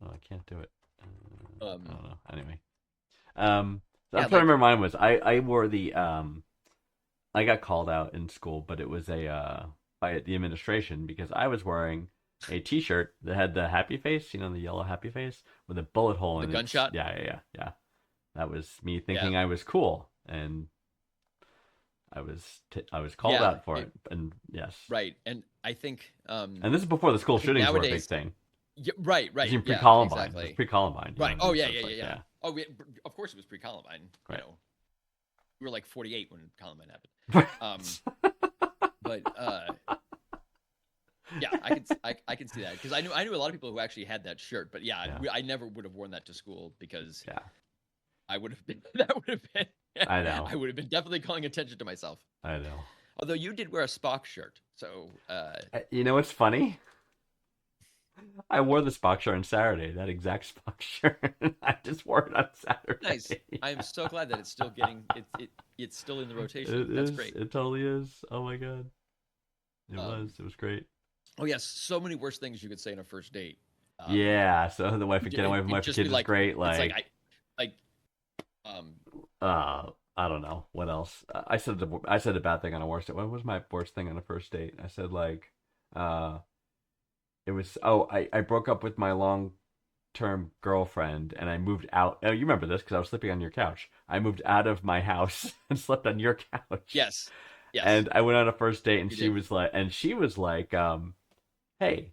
Oh, I can't do it. I don't know. Anyway, so Yeah, I'm trying to remember. Mine was I wore the I got called out in school, but it was by the administration because I was wearing a T-shirt that had the happy face, the yellow happy face with a bullet hole in it. gunshot? Yeah. That was me thinking I was cool, and I was called Yeah, out for it. And yes, Right. And I think and this is before the school think shootings were a big nowadays- thing. yeah, right. It was even Yeah, pre-Columbine. exactly. It was pre-Columbine. Right. So Yeah. it's like, Oh, of course it was pre-Columbine. Right. We were like 48 when Columbine happened. But yeah, I can see that because I knew a lot of people who actually had that shirt. But yeah. I never would have worn that to school because Yeah. I would have been that would have been I know. I would have been definitely calling attention to myself. I know. Although you did wear a Spock shirt, so You know what's funny? I wore the Spock shirt on Saturday. That exact Spock shirt. I just wore it on Saturday. nice. I'm so glad that it's still it's still in the rotation. It That's is. great. It totally is. Oh my god. It Um, was. It was great. Oh yes, so many worse things you could say on a first date. Yeah. So the wife would get away from my it'd just kids be is like- great. It's Like, I don't know what else. I said a bad thing on a worst date. What was my worst thing on a first date? I said like, It was I broke up with my long-term girlfriend and I moved out. Oh, you remember this because I was sleeping on your couch. I moved out of my house and slept on your couch. Yes. Yes. And I went on a first date, and You she did. was like, hey,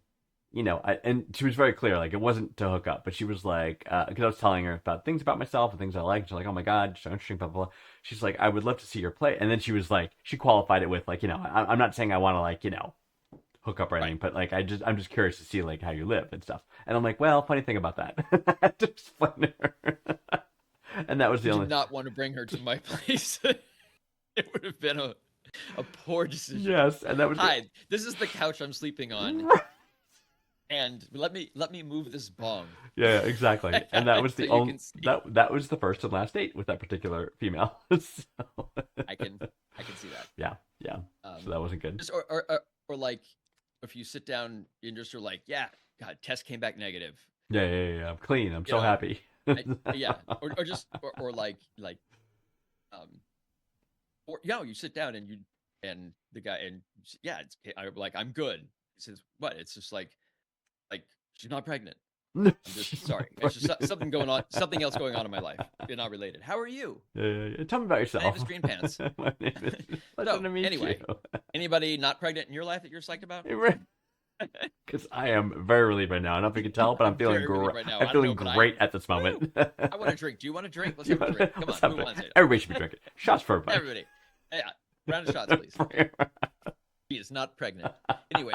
and she was very clear, like it wasn't to hook up, but she was like, because I was telling her about things about myself and things I like. She's like, oh my god, so interesting, blah blah blah. She's like, I would love to see your play, and then she was like, she qualified it with like, I'm not saying I want to like, hook up or anything, Right. but like I'm just curious to see like how you live and stuff. And I'm like, well, funny thing about that, I had to explain to her, and that was the You only. did not want to bring her to my place. It would have been a poor decision. Yes, and that was. Hi, this is the couch I'm sleeping on, and let me move this bong. Yeah, exactly. And that was So the you only can see. that was the first and last date with that particular female. So, I can see that. yeah, yeah. So that wasn't good. Just or like if you sit down and just are like, yeah, God, test came back negative. Yeah. I'm clean. I'm so know, happy. Yeah, or just or like um or you sit down and the guy and yeah, I'm like I'm good. He says what? It's just like she's not pregnant. I'm just sorry. It's just something going on, something else going on in my life. You're not related. How are you? Yeah. Tell me about yourself. My name is Green Pants. My name is. Pleasure So to meet anyway, you. anybody not pregnant in your life that you're psyched about? Because I am very relieved right now. I don't know if you can tell, but I'm feeling Very relieved great. right now. I'm I don't feeling know, but great at this moment. I want a drink. Do you want a drink? Let's have a drink. Come Let's on, have who a- wants it? Everybody should be drinking. Shots for everybody. Everybody. Yeah, round of shots, please. She is not pregnant. Anyway,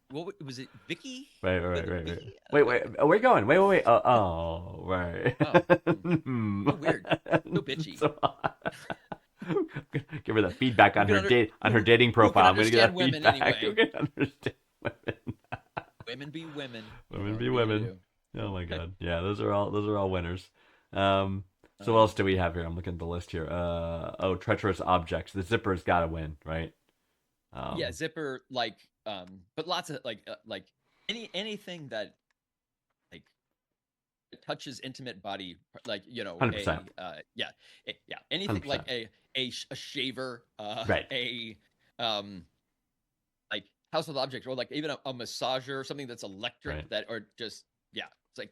what was it? Vicky? Right. Vicky? Wait. Where are you going? Wait. Oh, right. Oh, so weird. So bitchy. Give her that feedback on Who her can date on her dating who can profile. I'm gonna get that understand women feedback. anyway? Who can understand women? Women be women. Women What be are you women. gonna do? Oh my god. Yeah, those are all winners. So what else do we have here? I'm looking at the list here. Treacherous objects. The zipper's got to win, right? Yeah, zipper but lots of like anything that like touches intimate body, like 100%. yeah, anything 100%. like a shaver, Right. a like household object, or like even a massager or something that's electric, Right. that or just it's like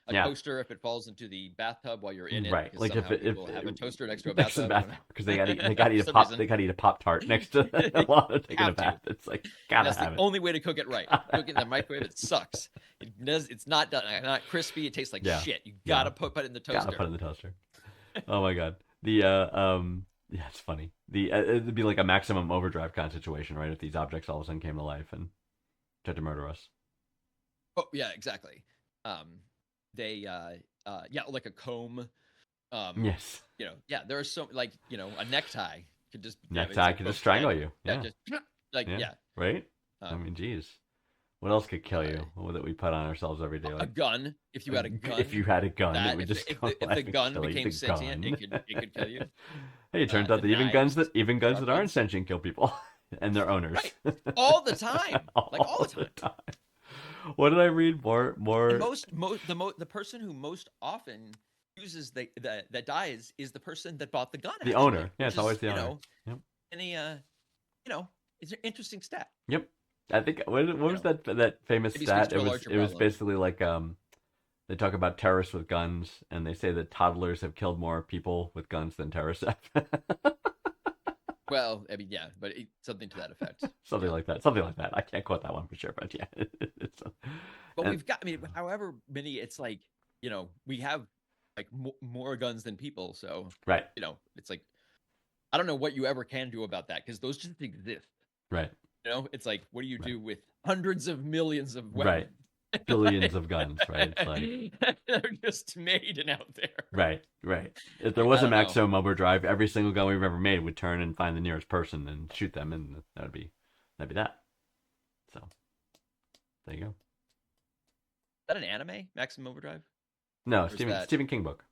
a Yeah. toaster if it falls into the bathtub while you're in it, Right, because like if somehow it people have a toaster next to a next to the bathtub. bath because they got to eat a For some pop reason. they got to eat a Pop-Tart next to while they're taking a Have to. bath. It's like gotta That's have the it. only way to cook it right. Cook it in the microwave, it sucks. It's not done, not crispy. It tastes like Yeah. shit. You Yeah. gotta put it in the toaster. Gotta put it in the toaster. Oh my god. Yeah, it's funny. It'd be like a Maximum Overdrive kind of situation, right? If these objects all of a sudden came to life and tried to murder us. Oh yeah, exactly. They like a comb. Yes. There are so a necktie could just Necktie could just strangle you. Yeah. just Yeah. Right? I Um, mean, geez. What else could kill you? uh, What that we put on ourselves every day? a Like gun. If you had a gun, If you had a gun, that it would if, just if, go the, if alive the and gun kill you. became The sentient, gun. it could kill you. Hey, it turns The out that even guns knives, that aren't sharp sentient kill people and their owners. Right. All the time, all the time. What did I read? More. And the person who most often uses that dies is the person that bought the gun. The actually, owner. Yeah, which it's always is, the owner. Yep. It's an interesting stat. Yep. I think what was know, that famous maybe stat? speaks to a larger It was problem. basically like they talk about terrorists with guns and they say that toddlers have killed more people with guns than terrorists have. Well, I mean, yeah, but something to that effect. Something like that. Something like that. I can't quote that one for sure, but yeah. But And- we've got, I mean, however many, it's like, we have like more guns than people. So, Right. it's like, I don't know what you ever can do about that, because those just exist. Right. It's like, what do you Right. do with hundreds of millions of Right. weapons? Billions of guns, right? It's like They're just made and out there. right. If there Like, was I a don't know. Maximum Overdrive, every single gun we've ever made would turn and find the nearest person and shoot them, and that'd be that. So there you go. Is that an anime, Maximum Overdrive? No, is Stephen that- Stephen King book.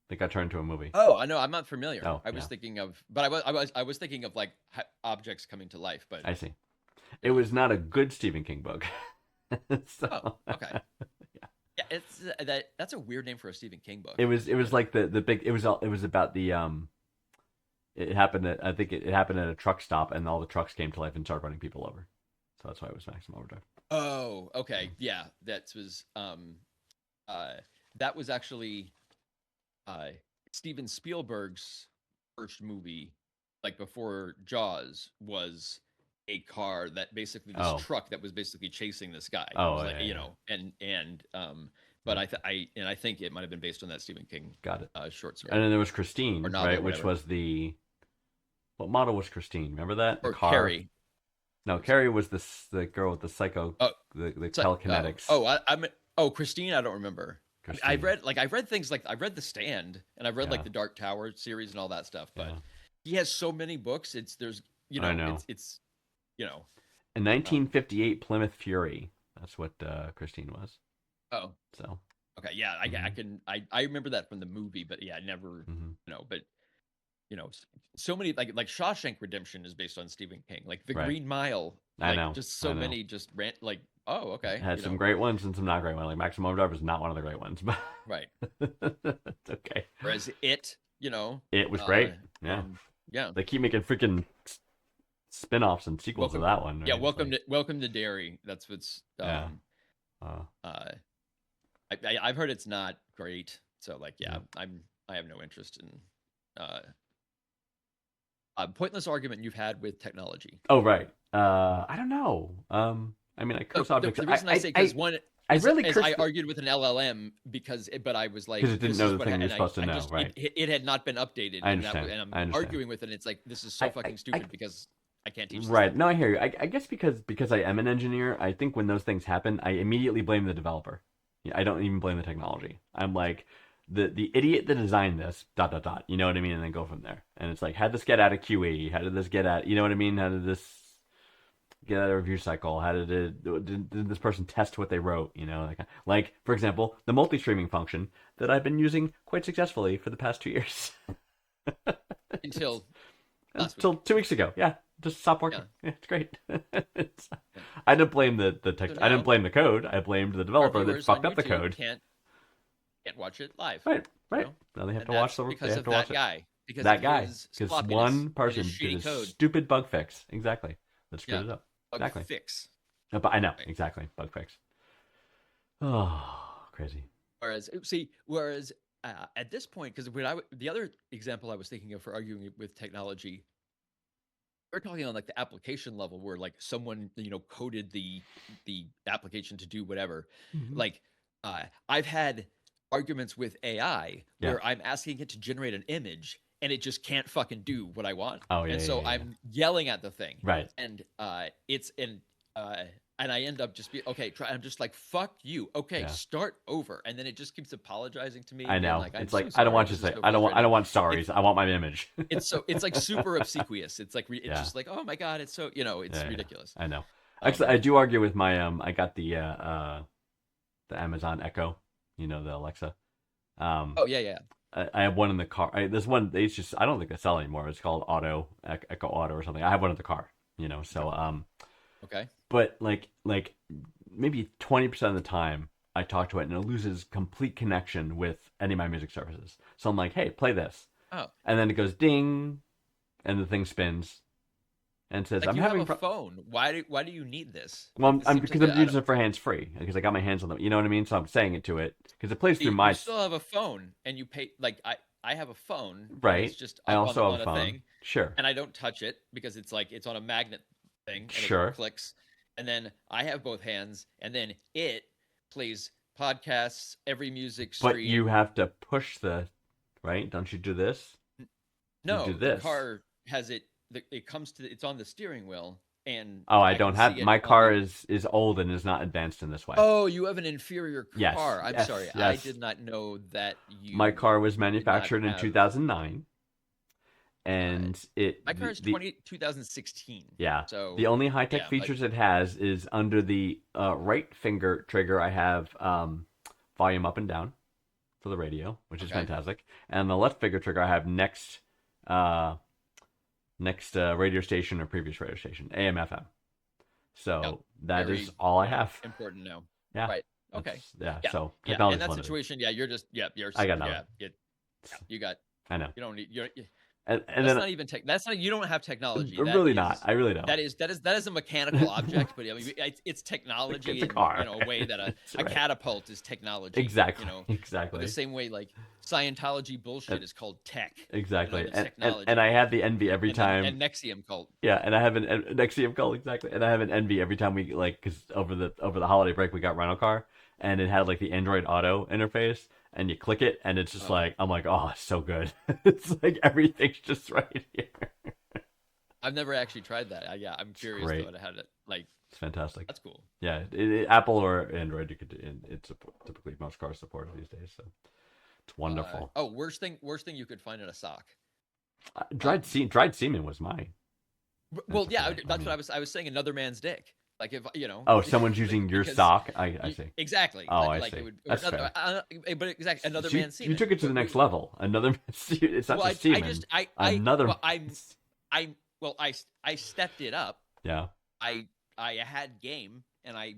It got turned into a movie. Oh, I know. I'm not familiar. Oh, I was yeah. thinking of, but I was thinking of like objects coming to life. But I see. It was not a good Stephen King book. So, oh, okay. Yeah. Yeah, it's that's a weird name for a Stephen King book. It was like the big. It was about the It happened at, I think it happened at a truck stop, and all the trucks came to life and started running people over. So that's why it was Maximum Overdrive. Oh, okay. Yeah, that was actually uh Steven Spielberg's first movie, like before Jaws, was a car that basically this Oh, truck that was basically chasing this guy. It oh, was like, yeah, yeah, but yeah. I think it might have been based on that Stephen King Got it. short And story then there was or Christine, novel right? or Which whatever. was what model was Christine? Remember that the Or car? Carrie. No, Carrie was the girl with the psycho, Oh, the so, telekinetics. Christine, I don't remember. Christine. I've read things like I've read The Stand and I've read Yeah, like the Dark Tower series and all that stuff, but yeah. he has so many books. I know. It's you know, In um, 1958, Plymouth Fury. That's what Christine was. oh, So. okay, yeah, Mhm, I remember that from the movie, but yeah, I never, mhm. but so many like Shawshank Redemption is based on Stephen King, like The Right. Green Mile, I like know. just I so know. many just rant like, oh, It okay, has some great ones and some not great ones. Like Maximum Overdrive is not one of the great ones, but right. it's okay. Whereas it, It was great. Yeah. and yeah, They keep making freaking spin-offs and sequels of welcome, that one, yeah, right? It's like, welcome to Derry. That's what's yeah. Uh, uh, I've heard it's not great. So like, yeah, yeah. I have no interest in uh, a pointless argument you've had with technology. Oh, right. I don't know. I mean, I Oh, curse objects. the reason I say because one I rarely is curse I argued with an LLM but I was like, because it didn't this know is the what, thing you're and supposed to I know, just right? it had not been updated, I and understand. and I'm I understand. arguing with it. And it's like this is so fucking I stupid because I can't teach this Right. thing. No, I hear you. I guess because I am an engineer, I think when those things happen, I immediately blame the developer. Yeah, I don't even blame the technology. I'm like the idiot that designed this dot dot dot. You know what I mean? And then go from there. And it's like, how did this get out of QE? How did this get out? You know what I mean? How did this get out of a review cycle? How did this person test what they wrote? You know, like for example, the multi-streaming function that I've been using quite successfully for the past 2 years. Until last week. Until 2 weeks ago. Yeah, just stopped Yeah. working. Yeah, it's great. It's- Yeah. I didn't blame the So text. I now didn't blame the code. I blamed the our developer that viewers fucked on up the YouTube code. can't watch it live. Right, You right. know? Now they have And to watch that's the. They because have of to that watch it. guy. Because That of guy, his because sloppiness one and person his did shitty a code. stupid bug fix. Exactly. That Yeah. screwed it up. Bug Exactly. fix. But I know Right. exactly bug fix. Oh, crazy. Whereas at this point, because the other example I was thinking of for arguing with technology, we're talking on like the application level where like someone coded the application to do whatever. Mhm. Like I've had arguments with AI Yeah. where I'm asking it to generate an image and it just can't fucking do what I want. Oh yeah. And so yeah. I'm yelling at the thing. Right. And and I end up just I'm just like, fuck you. Okay, Yeah. start over. And then it just keeps apologizing to me. I and know. like, I'm It's so like I don't sorry, want you this to is say. so I don't frustrating. want sorries. I want my image. It's like super obsequious. It's like it's Yeah. just like, oh my god, it's so it's Yeah, ridiculous. I know. Actually, I do argue with my I got the Amazon Echo, the Alexa. Oh yeah. I have one in the car. There's one. It's just I don't think they sell anymore. It's called Echo Auto or something. I have one in the car. So Okay. but like maybe 20% of the time I talk to it and it loses complete connection with any of my music services. So I'm like, hey, play this, Oh, and then it goes ding, and the thing spins and says, like I'm you having have a phone. Why do you need this? Well, This seems because like I'm using it for hands free because I got my hands on them. You know what I mean? So I'm saying it to it because it plays through my. You still have a phone, and you pay like I have a phone. and Right. It's just I up also on have a phone. thing, Sure. and I don't touch it because it's on a magnet thing. And Sure. It clicks, and then I have both hands, and then it plays podcasts, every music stream. But you have to push right. Don't you do this? No, do the this. car has it. It comes to it's on the steering wheel, and Oh, I can don't have. see it My on car the- is old and is not advanced in this way. Oh, you have an inferior car. Yes, I'm yes, sorry. I yes. did not know that you. My car was manufactured in have- 2009, and My car is 2016. Yeah. So The only high tech yeah, features it has is under the right finger trigger. I have volume up and down for the radio, which is Okay. fantastic, and the left finger trigger I have next radio station or previous radio station, AM FM. So Yep. that Very, is all I have. important now. Yeah. Right. Okay. Yeah. Yeah. So Yeah. technology's In that limited. situation, you're just you're. I got nothing. You got. I know. You don't need. and That's then not even tech. That's not. You don't have technology. That really not. is- I really don't. That is a mechanical object, but I mean, it's technology It's a in car. a way that a That's right. catapult is technology. Exactly. You know, Exactly. the same way like Scientology bullshit is called tech. Exactly. It's And technology. I have the envy every And time. and Nexium cult. Yeah, and I have an Nexium call exactly, and I have an envy every time we like because over the holiday break we got rental car, and it had like the Android Auto interface, and you click it, and it's just like I'm like, oh, it's so good. It's like everything's just right here. I've never actually tried that. I'm curious great. though. How to like. It's fantastic. That's cool. Yeah, Apple or Android, you could do, and it's typically most cars support these days, so it's wonderful. Worst thing you could find in a sock. Dried semen was mine. Well, That's yeah, okay. that's what I was saying. Another man's dick. Like if you know. Oh, someone's using your because- sock. I see. Exactly. Oh, like, I like see. It would, That's another, but exactly another So man's you semen. took it to the next level. Another. It's not Well, just semen. Another. I stepped it up. Yeah. I had game, and I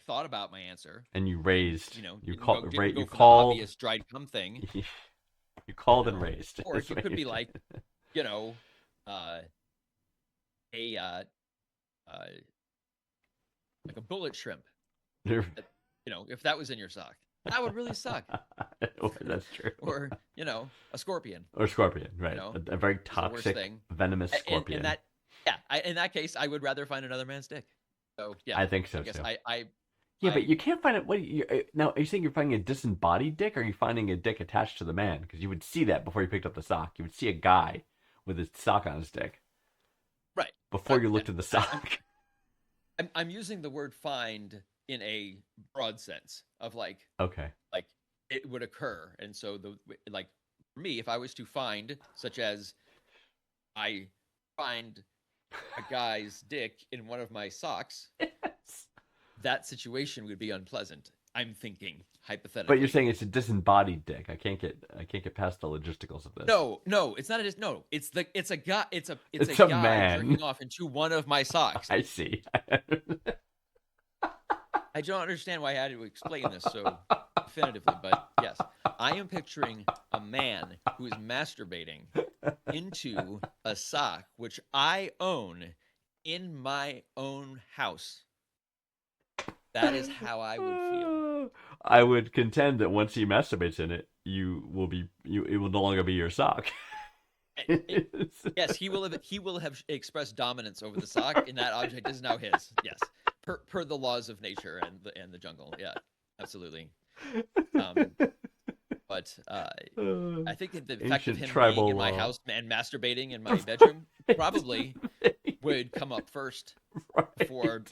thought about my answer. And you raised. You You didn't called. go, Right. didn't go You for the called. obvious dried cum thing, You called and raised. or That's it what could be you like, did. like a bullet shrimp. You're- If that was in your sock, that would really suck. That's true. Or a scorpion. Or scorpion, right? know, A very the worst toxic, thing. venomous And scorpion. in that case, I would rather find another man's dick. So yeah, I think so I guess too. I Yeah, but you can't find it. What now? Are you saying you're finding a disembodied dick, or are you finding a dick attached to the man? Because you would see that before you picked up the sock. You would see a guy with his sock on his dick right. before you looked at the sock. I'm using the word find in a broad sense of like Okay. it would occur, and so like for me, if I was to find, such as I find a guy's dick in one of my socks, Yes. that situation would be unpleasant. I'm thinking hypothetically. But you're saying it's a disembodied dick. I can't get past the logisticals of this. No, it's not. It's a guy. It's a It's a guy man. jerking off into one of my socks. I see. I don't understand why I had to explain this so definitively, but yes, I am picturing a man who is masturbating into a sock which I own in my own house. That is how I would feel. I would contend that once he masturbates in it, it will no longer be your sock. Yes, he will have expressed dominance over the sock, and that object is now his. Yes, per the laws of nature and the jungle. Yeah, absolutely. But I think that the fact of Ancient him tribal being in my law. house and masturbating in my bedroom probably would come up first Right. before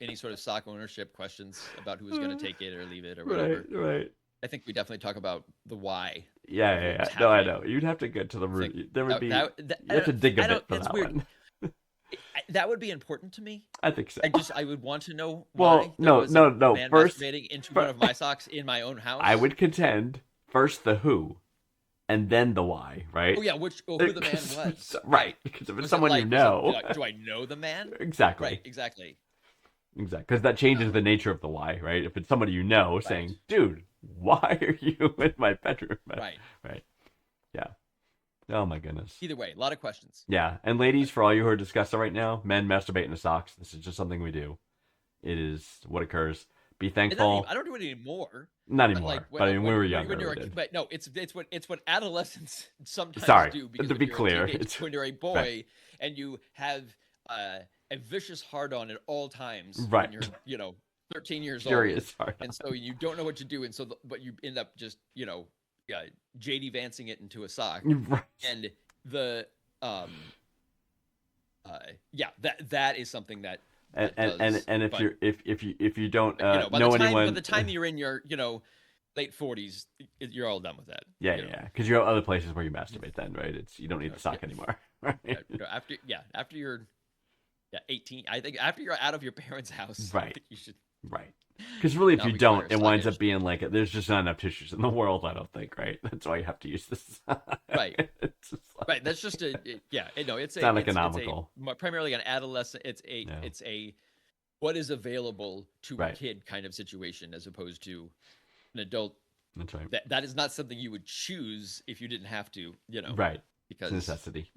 any sort of sock ownership questions about who was going to take it or leave it or whatever. Right. I think we definitely talk about the why. Yeah. what's No, I happening. know. You'd have to get to the root. There would be. That- You have to dig I a don't- bit for it's that weird. one. That would be important to me. I think so. I would want to know Well, why there no, was no, a no, man first- masturbating into one of my socks in my own house. I would contend first the who, and then the why. Right. Oh yeah, who the man was. Right. Because if Was it's it someone you like- know. do I know the man? Exactly. Right, exactly. Exactly. Because that changes the nature of the why, right? If it's somebody you know saying, dude, why are you in my bedroom? Right. Right. Yeah. Oh my goodness. Either way, a lot of questions. Yeah. And ladies, for all you who are discussing right now, men masturbate in the socks. This is just something we do. It is what occurs. Be And not thankful. even- I don't do it anymore. Not But, anymore. like, But I mean, when we were when younger. you're we a, did. but no, it's what adolescents sometimes Sorry, do. to Because be when you're a clear, teenager, it's- when you're a boy right. and you have a vicious hard-on at all times. Right. When you're 13 years old. Furious hard. And so you don't know what to do, and so but you end up just JD Vancing it into a sock, Right. and the that is something that And does, and if but, you're if you don't by know the time, anyone, by the time you're in your late 40s, you're all done with that. yeah, you know? because you have other places where you masturbate. Then, right? You don't need the sock Yeah. anymore. Right. After you're 18, I think after you're out of your parents' house, I Right. think you should. Right. Because really, if Not you require don't, it winds sockage. up being like there's just not enough tissues in the world. I don't think. Right. That's why you have to use this. Right. It's just like- Right, that's just it's not economical. Primarily an adolescent. It's Yeah. a what is available to Right. a kid kind of situation, as opposed to an adult. That's right. That is not something you would choose if you didn't have to. Right. It's because a necessity.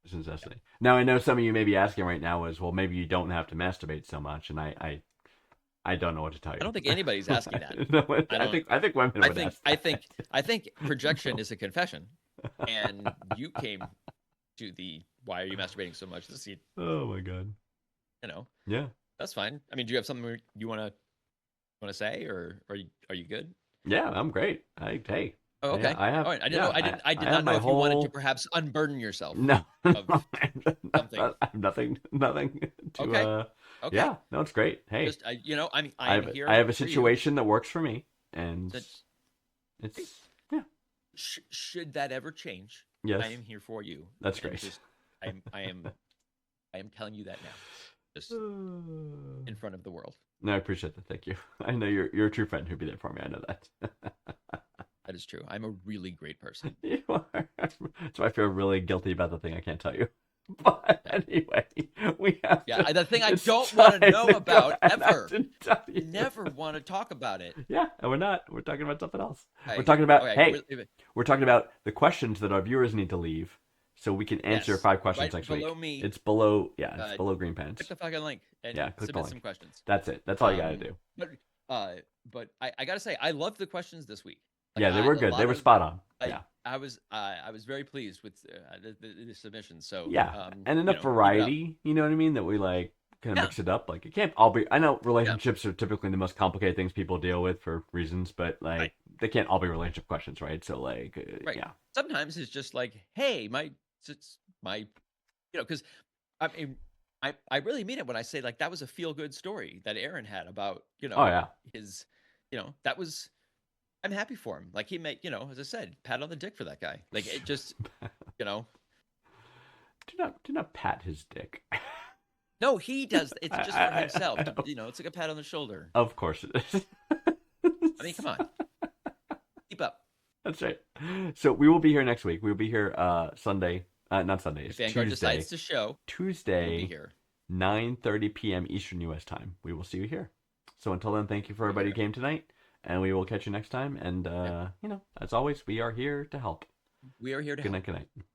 It's a necessity. Now I know some of you may be asking right now is, well, maybe you don't have to masturbate so much, and I don't know what to tell you. I don't think anybody's asking that. No, I don't. I think women would ask that. I think projection is a confession, and you came to the why are you masturbating so much? This, Oh my god. Yeah. that's fine. I mean, do you have something you want to say, or are you good? Yeah, I'm great. Hey. Oh, okay. Yeah, I have. All right. I didn't yeah, know. I did I not have know my if you wanted to whole- perhaps unburden yourself. No. of something. I have nothing to. Okay. Okay. Yeah. No, it's great. Hey, Just I'm here. I have a for you. situation that works for me, and That's- it's yeah. Should that ever change, Yes. I am here for you. That's And great. just- I am telling you that now, just in front of the world. No, I appreciate that. Thank you. I know you're a true friend who'd be there for me. I know that. That is true. I'm a really great person. You are. So I feel really guilty about the thing I can't tell you. But anyway, we have. Yeah, the thing I it's don't want to time know go, about and I ever. didn't tell I you. never want to talk about it. Yeah, and we're not. We're talking about something else. Hey, We're talking about. okay, Hey, we're talking about the questions that our viewers need to leave, so we can answer Yes, 5 questions right next below week. me. It's below. Yeah, it's Uh, below Green Pants. Click the fucking link and Yeah, click the submit link. some questions. That's it. That's all you gotta Um, do. But I gotta say, I loved the questions this week. Yeah, they were a good. lot They were of- spot on. I, Yeah. I was very pleased with the submissions. So Yeah, and you enough know, keep it up. variety. You know what I mean? That we like kind of Yeah. mix it up. Like it can't all be. I know relationships are typically the most complicated things people deal with for reasons, but like Right. they can't all be relationship questions, right? So like, Right. yeah, Sometimes it's just like, hey, it's my, because I mean, I really mean it when I say like that was a feel good story that Aaron had about oh yeah, his, that was. I'm happy for him. Like he made, as I said, pat on the dick for that guy. Like it just, do not pat his dick. No, he does. It's just for himself. I know. It's like a pat on the shoulder. Of course it is. I mean, come on. Keep up. That's right. So we will be here next week. We will be here Sunday. Not Sunday. If It's Vanguard Tuesday. decides to show, we'll be Tuesday, here. 9:30 p.m. Eastern U.S. time. We will see you here. So until then, thank you for everybody who came tonight, and we will catch you next time. And as always, we are here to help. We are here to Good help. night. Good night.